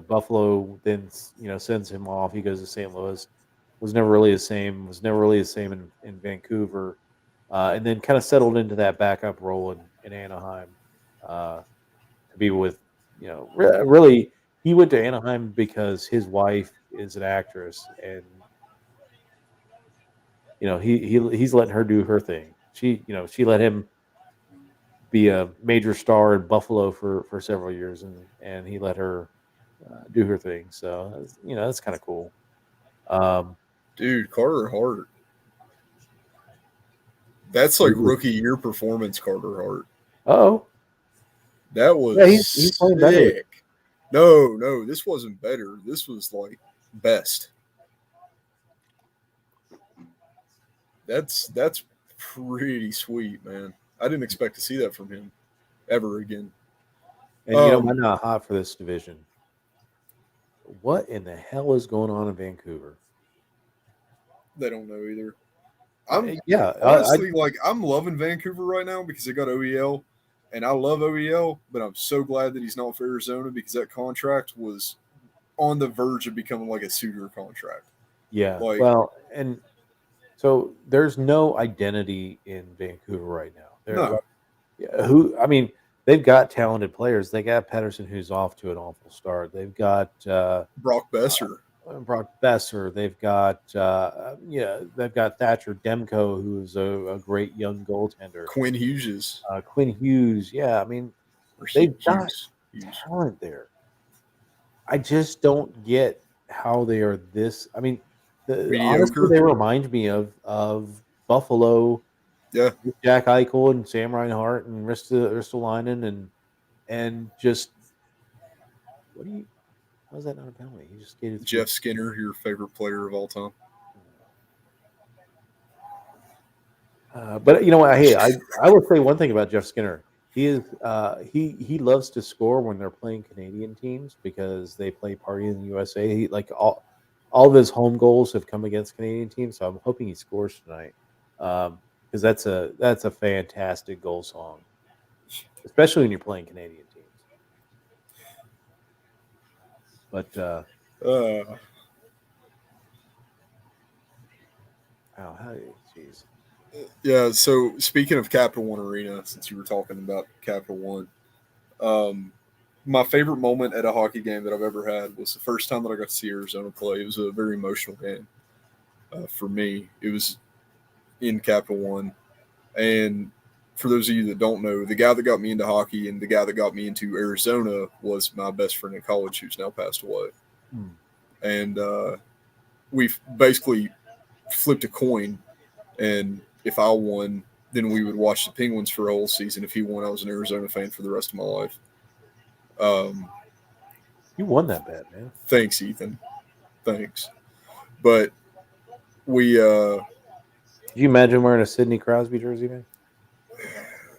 Buffalo then sends him off. He goes to St. Louis. Was never really the same. Was never really the same in Vancouver, and then kind of settled into that backup role in Anaheim, to be with really he went to Anaheim because his wife is an actress, and he's letting her do her thing. She let him be a major star in Buffalo for several years, and he let her do her thing. So that's kind of cool. Um, Dude, Carter Hart. That's like rookie year performance, Carter Hart. oh That yeah, was he's playing better. sick. No, this wasn't better. This was like best. That's pretty sweet, man. I didn't expect to see that from him ever again. And I'm not hot for this division. What in the hell is going on in Vancouver? They don't know either. I'm Yeah, honestly like I'm loving Vancouver right now because they got OEL, and I love OEL, but I'm so glad that he's not for Arizona because that contract was on the verge of becoming like a Suter contract. yeah. Like, Well, and so there's no identity in Vancouver right now. They're no, like, yeah, who? I mean, they've got talented players. They got Pedersen, who's off to an awful start. They've got Brock Besser, Brock Besser. They've got they've got Thatcher Demko, who's a great young goaltender. Quinn Hughes, Quinn Hughes. Yeah, I mean, or they've got Hughes. talent there. I just don't get how they are this. I mean, honestly, Mediocre. they remind me of Buffalo Yeah, with Jack Eichel and Sam Reinhart and Ristolainen and just what do you? How's that not a penalty? He just skated through. Jeff Skinner, your favorite player of all time. But hey, I will say one thing about Jeff Skinner. He is he loves to score when they're playing Canadian teams because they play party in the USA. He like all of his home goals have come against Canadian teams, so I'm hoping he scores tonight. Because that's a fantastic goal song, especially when you're playing Canadian teams. But Uh, jeez. yeah. So speaking of Capital One Arena, since you were talking about Capital One, um, my favorite moment at a hockey game that I've ever had was the first time that I got to see Arizona play. It was a very emotional game for me. It was in Capital One, and for those of you that don't know, the guy that got me into hockey and the guy that got me into Arizona was my best friend in college, who's now passed away. And we've basically flipped a coin, and if I won, then we would watch the Penguins for a whole season. If he won, I was an Arizona fan for the rest of my life. You won that bet, man. Thanks, Ethan. Thanks. But we Did you imagine wearing a Sydney Crosby jersey, man?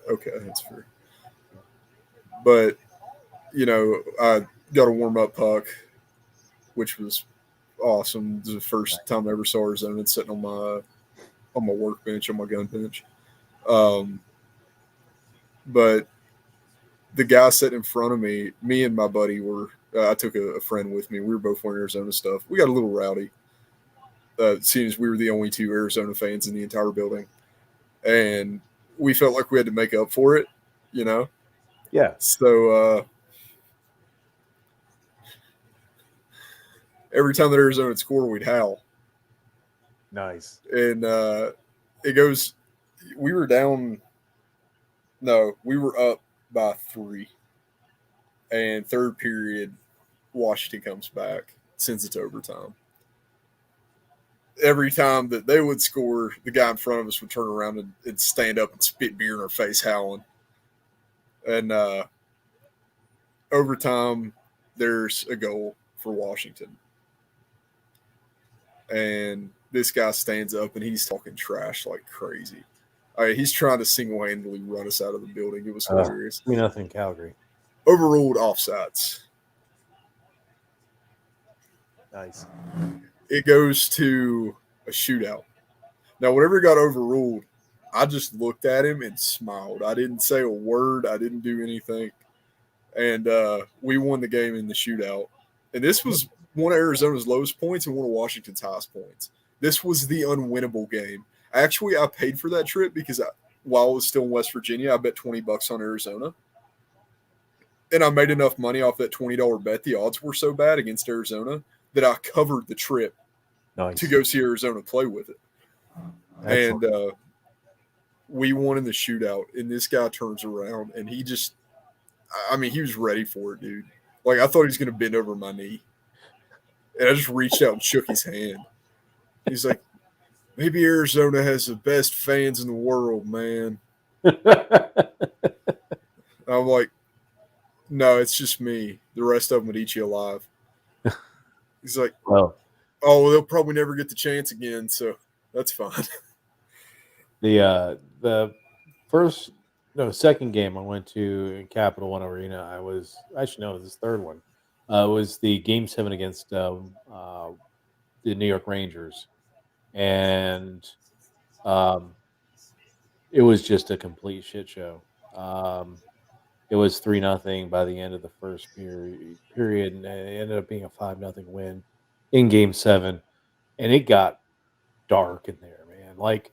okay, that's fair. But I got a warm up puck, which was awesome. This was the first time I ever saw Arizona sitting on my workbench, on my gun bench. But the guy sitting in front of me and my buddy were. I took a friend with me. We were both wearing Arizona stuff. We got a little rowdy, seeing as we were the only two Arizona fans in the entire building, and we felt like we had to make up for it, Yeah. So every time that Arizona would score, we'd howl. Nice. And it goes. We were down. No, we were up by 3. And third period, Washington comes back, sends it to overtime. Every time that they would score, the guy in front of us would turn around and stand up and spit beer in our face, howling. And overtime, there's a goal for Washington. And this guy stands up and he's talking trash like crazy. He's trying to single-handedly run us out of the building. It was hilarious. 3-0 Calgary. Overruled offsides. Nice. It goes to a shootout. Now, whenever it got overruled, I just looked at him and smiled. I didn't say a word. I didn't do anything. And we won the game in the shootout. And this was one of Arizona's lowest points and one of Washington's highest points. This was the unwinnable game. Actually, I paid for that trip because while I was still in West Virginia, I bet $20 on Arizona. And I made enough money off that $20 bet. The odds were so bad against Arizona that I covered the trip to go see Arizona play with it. Excellent. And we won in the shootout. And this guy turns around and he just – I mean, he was ready for it, dude. Like, I thought he was going to bend over my knee. And I just reached out and shook his hand. He's like, maybe Arizona has the best fans in the world, man. I'm like, no, it's just me. The rest of them would eat you alive. He's like, well, they'll probably never get the chance again, so that's fine. The second game I went to in Capital One Arena, it was this third one. It was the Game 7 against the New York Rangers. And it was just a complete shit show. It was 3-0 by the end of the first period, and it ended up being a 5-0 win in Game 7. And it got dark in there, man. Like,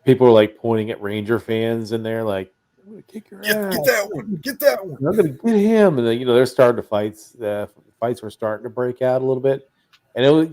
people were like pointing at Ranger fans in there, like, "I'm gonna kick your ass. Get that one. Get that one. I'm gonna get him." And then, they're starting to fights. The fights were starting to break out a little bit, and it was,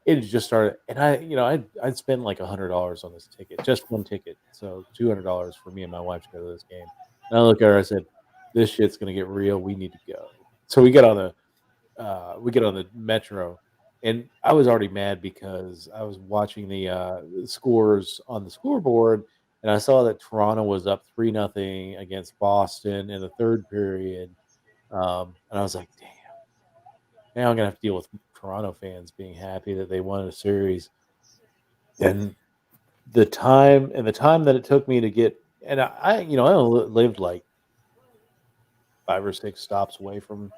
it just started. And I'd spend like $100 on this ticket, just one ticket, so $200 for me and my wife to go to this game. And I look at her, I said, "This shit's gonna get real. We need to go." So we get on the metro. And I was already mad because I was watching the scores on the scoreboard, and I saw that Toronto was up 3-0 against Boston in the third period. And I was like, damn, now I'm going to have to deal with Toronto fans being happy that they won a series. And the time that it took me to get – and I lived like 5 or 6 stops away from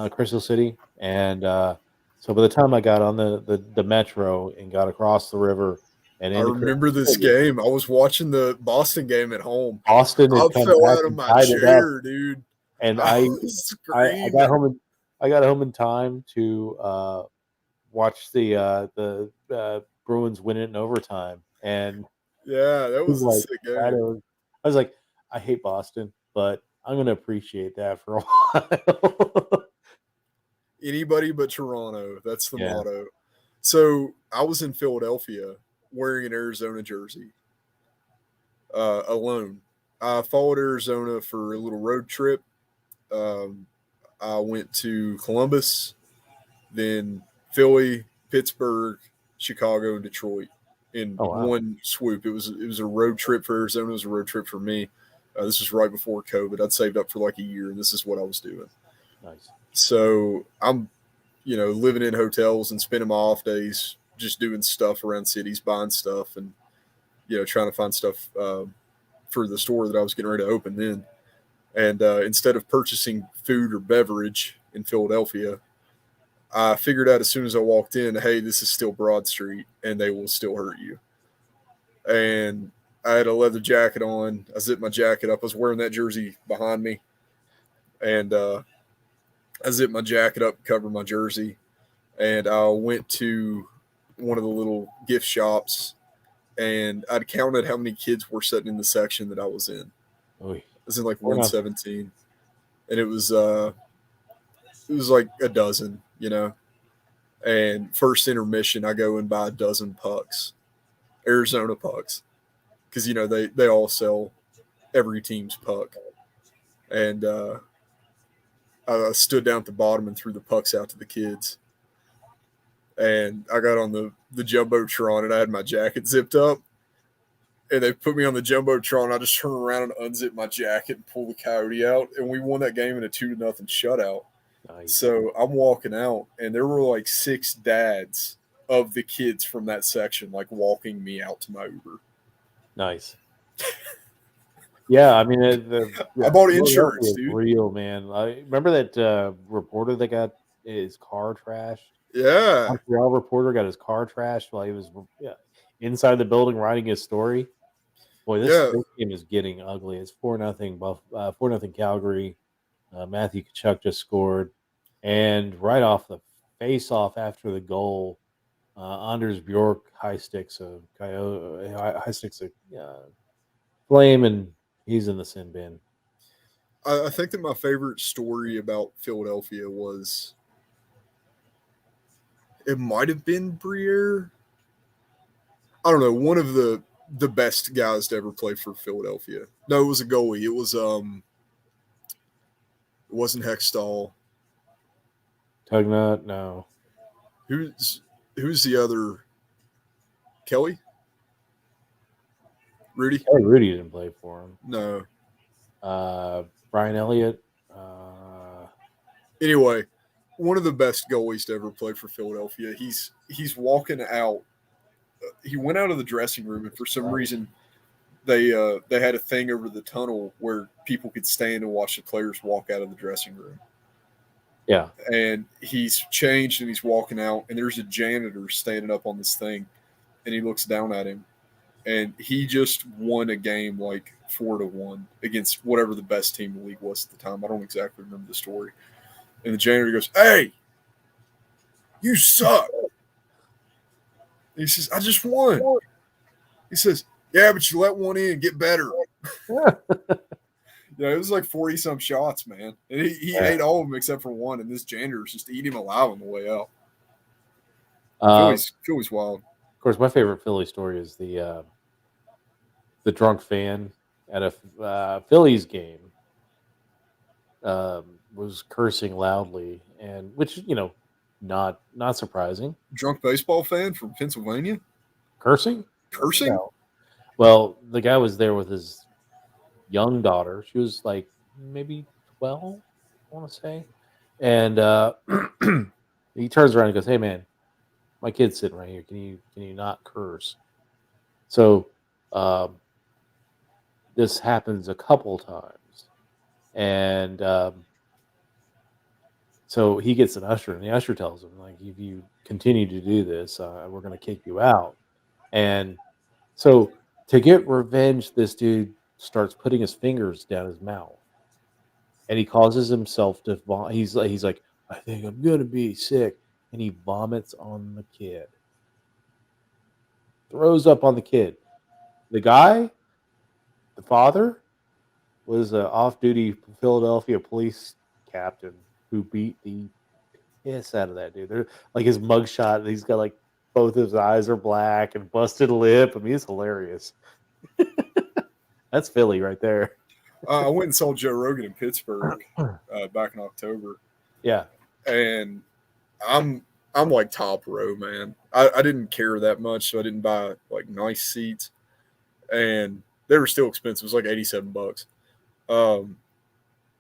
Crystal City. And so by the time I got on the metro and got across the river and I remember this game. I was watching the Boston game at home. Boston I fell out of my chair, dude. And I got home in time to watch the Bruins win it in overtime. And yeah, that was a sick game. I was like, I hate Boston, but I'm going to appreciate that for a while. Anybody but Toronto. That's the motto. So I was in Philadelphia wearing an Arizona jersey. alone. I followed Arizona for a little road trip. Um, I went to Columbus, then Philly, Pittsburgh, Chicago, and Detroit in Oh wow, one swoop. It was a road trip for Arizona. It was a road trip for me. This was right before COVID. I'd saved up for like a year, and this is what I was doing. nice. So I'm, living in hotels and spending my off days just doing stuff around cities, buying stuff, and trying to find stuff for the store that I was getting ready to open then. And instead of purchasing food or beverage in Philadelphia, I figured out as soon as I walked in, hey, this is still Broad Street, and they will still hurt you. And I had a leather jacket on. I zipped my jacket up. I was wearing that jersey behind me, and I zipped my jacket up, covered my jersey, and I went to one of the little gift shops, and I'd counted how many kids were sitting in the section that I was in. Oy. I was in like Fair enough. 117, and it was like a dozen, And first intermission, I go and buy a dozen pucks, Arizona pucks, because they all sell every team's puck, and I stood down at the bottom and threw the pucks out to the kids. And I got on the jumbotron and I had my jacket zipped up, and they put me on the jumbotron. I just turned around and unzipped my jacket and pulled the coyote out, and we won that game in a 2-0 shutout. Nice. So I'm walking out, and there were like 6 dads of the kids from that section, like walking me out to my Uber. Nice. Yeah, I mean, I bought Philadelphia insurance, is dude. real, man. I remember that reporter that got his car trashed. Yeah. Montreal reporter got his car trashed while he was inside the building writing his story. Boy, this Yeah. game is getting ugly. It's 4-0 4-0 Calgary. Matthew Tkachuk just scored, and right off the face-off after the goal, Anders Bjork high sticks a flame, and he's in the sin bin. I think that my favorite story about Philadelphia was it might have been Briere. I don't know, one of the best guys to ever play for Philadelphia. No, it was a goalie. It wasn't Hextall. Tugnut, no. Who's the other? Kelly? Rudy? Hey, Rudy didn't play for him. No. Brian Elliott. Anyway, one of the best goalies to ever play for Philadelphia. He's walking out. He went out of the dressing room, and for some reason, they had a thing over the tunnel where people could stand and watch the players walk out of the dressing room. Yeah. And he's changed and he's walking out, and there's a janitor standing up on this thing, and he looks down at him, and he just won a game like 4-1 against whatever the best team in the league was at the time. I don't exactly remember the story. And the janitor goes, "Hey, you suck." And he says, "I just won." He says, "Yeah, but you let one in, get better." It was like 40-some shots, man. And he ate all of them except for one, and this janitor's just eating him alive on the way out. Philly's wild. Of course, my favorite Philly story is the drunk fan at a Phillies game was cursing loudly, and which not surprising. Drunk baseball fan from Pennsylvania? Cursing? Cursing? Well, the guy was there with his young daughter. She was like maybe 12, I want to say. And he turns around and goes, "Hey, man, my kid's sitting right here. Can you not curse?" So this happens a couple times, and so he gets an usher, and the usher tells him, like, "If you continue to do this, we're going to kick you out." And so to get revenge, this dude starts putting his fingers down his mouth, and he causes himself to vomit. He's like, "I think I'm gonna be sick," and he vomits on the kid, throws up on the kid. The guy, the father, was an off-duty Philadelphia police captain who beat the piss out of that dude. They're like his mugshot. He's got like both his eyes are black and busted lip. I mean, it's hilarious. That's Philly right there. I went and saw Joe Rogan in Pittsburgh back in October, Yeah. and I'm like top row, man. I didn't care that much, so I didn't buy like nice seats, and they were still expensive. It was like $87.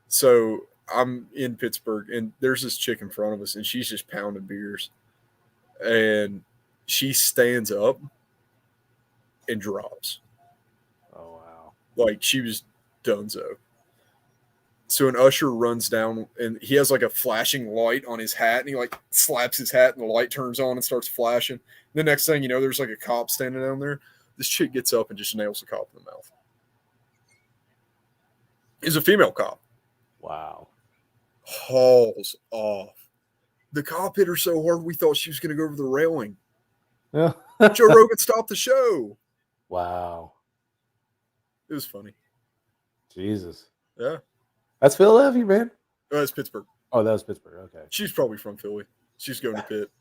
So I'm in Pittsburgh, and there's this chick in front of us, and she's just pounding beers, and she stands up and drops. Oh wow. Like she was donezo. So an usher runs down, and he has like a flashing light on his hat, and he like slaps his hat, and the light turns on and starts flashing. And the next thing you know, there's like a cop standing down there. This chick gets up and just nails the cop in the mouth. Is a female cop. Wow. Hauls off. The cop hit her so hard we thought she was going to go over the railing. Yeah. Joe Rogan stopped the show. Wow. It was funny. Jesus. Yeah. That's Philadelphia, man. Oh, that's Pittsburgh. Oh, that was Pittsburgh. Okay. She's probably from Philly. She's going to Pitt.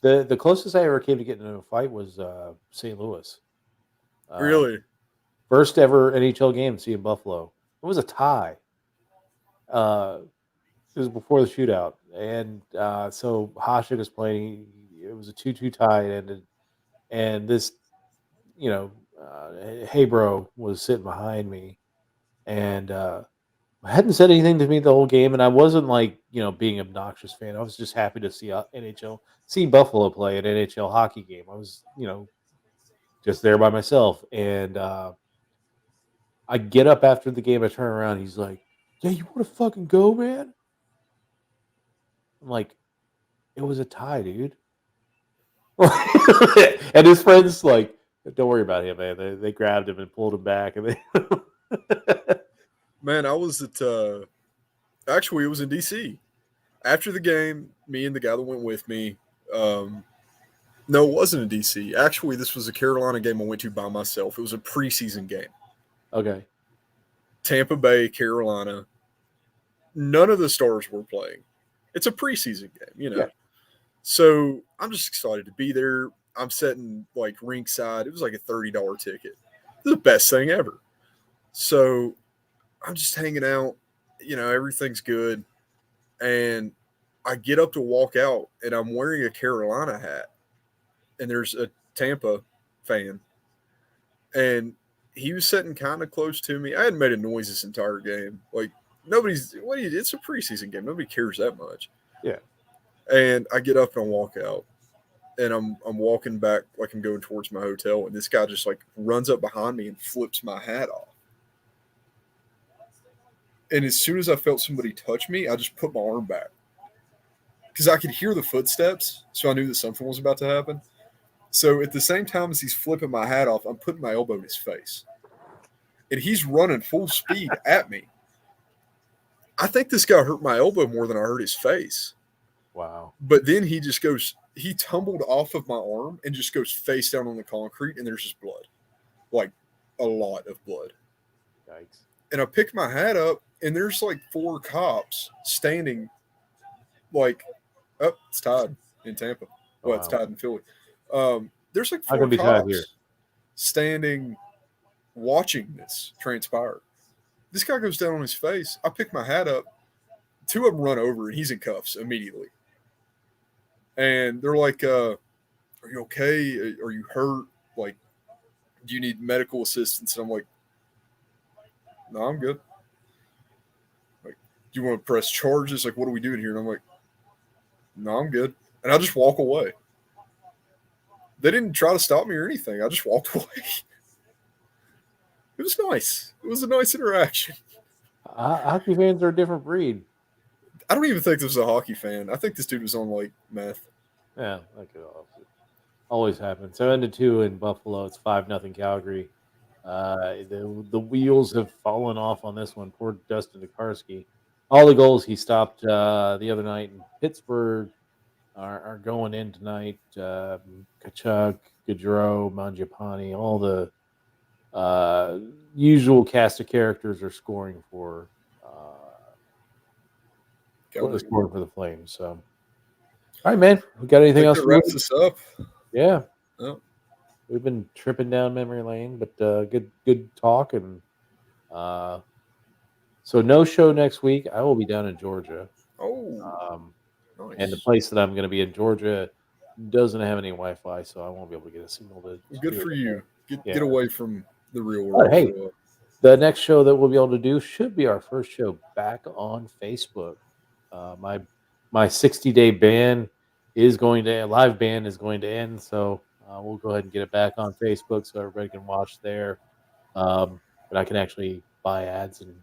The closest I ever came to getting into a fight was St. Louis. Really? First ever NHL game, see in Buffalo. It was a tie. It was before the shootout, and so Hasek was playing. It was a 2-2 tie. It ended, and this, hey bro was sitting behind me, and hadn't said anything to me the whole game, and I wasn't like being an obnoxious fan. I was just happy to see Buffalo play an NHL hockey game. I was just there by myself, and I get up after the game. I turn around. He's like, "Yeah, you want to fucking go, man?" I'm like, "It was a tie, dude." And his friends like, "Don't worry about him, man." They grabbed him and pulled him back, and they. Man, I was at actually it was in DC. After the game, me and the guy that went with me, no, it wasn't in DC. Actually, this was a Carolina game I went to by myself. It was a preseason game. Okay. Tampa Bay, Carolina. None of the stars were playing. It's a preseason game, Yeah. So I'm just excited to be there. I'm sitting like ringside. It was like a $30 ticket. It was the best thing ever. So I'm just hanging out, everything's good. And I get up to walk out, and I'm wearing a Carolina hat. And there's a Tampa fan. And he was sitting kind of close to me. I hadn't made a noise this entire game. Like, it's a preseason game. Nobody cares that much. Yeah. And I get up and I walk out. And I'm walking back like I'm going towards my hotel. And this guy just like runs up behind me and flips my hat off. And as soon as I felt somebody touch me, I just put my arm back. Because I could hear the footsteps, so I knew that something was about to happen. So at the same time as he's flipping my hat off, I'm putting my elbow in his face. And he's running full speed at me. I think this guy hurt my elbow more than I hurt his face. Wow. But then he tumbled off of my arm and just goes face down on the concrete, and there's just blood. Like a lot of blood. Yikes. And I pick my hat up, and there's like 4 cops standing like, it's tied in Tampa. Well, it's tied in Philly. There's like 4 cops standing watching this transpire. This guy goes down on his face. I pick my hat up. 2 of them run over, and he's in cuffs immediately. And they're like, are you okay? Are you hurt? Like, do you need medical assistance? And I'm like, no, I'm good. Like, do you want to press charges? Like, what are we doing here? And I'm like, no, I'm good. And I just walk away. They didn't try to stop me or anything. I just walked away. It was nice. It was a nice interaction. Hockey fans are a different breed. I don't even think this was a hockey fan. I think this dude was on like meth. Yeah, that could always happen. 7-2 in Buffalo. It's 5-0 Calgary. The wheels have fallen off on this one. Poor Dustin Tokarski. All the goals he stopped the other night in Pittsburgh are going in tonight. Kachuk, Gaudreau, Mangiapane, all the usual cast of characters are scoring for the Flames. So, all right, man. We got anything else? Wraps this up. Yeah. Oh. we've been tripping down memory lane, but good talk. And so no show next week. I will be down in Georgia. Oh, Um, and the nice. place that I'm going to be in Georgia doesn't have any Wi-Fi, so I won't be able to get a signal to Good do for it. you. Yeah. Get away from the real But world hey, for the next show that we'll be able to do should be our first show back on Facebook. My 60-day ban is going to live ban is going to end, so we'll go ahead and get it back on Facebook so everybody can watch there. But I can actually buy ads and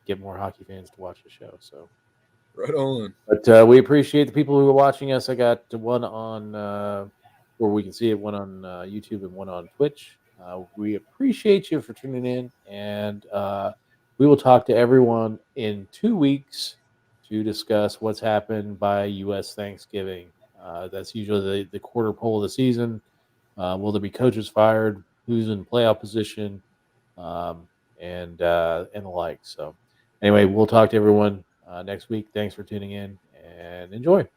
get more hockey fans to watch the show. So, right on. but we appreciate the people who are watching us. I got one on where we can see it, one on YouTube and one on Twitch. We appreciate you for tuning in, and we will talk to everyone in 2 weeks to discuss what's happened by U.S. Thanksgiving. That's usually the quarter pole of the season. Will there be coaches fired? Who's in playoff position? Um, and the like. So, anyway, we'll talk to everyone next week. Thanks for tuning in and enjoy.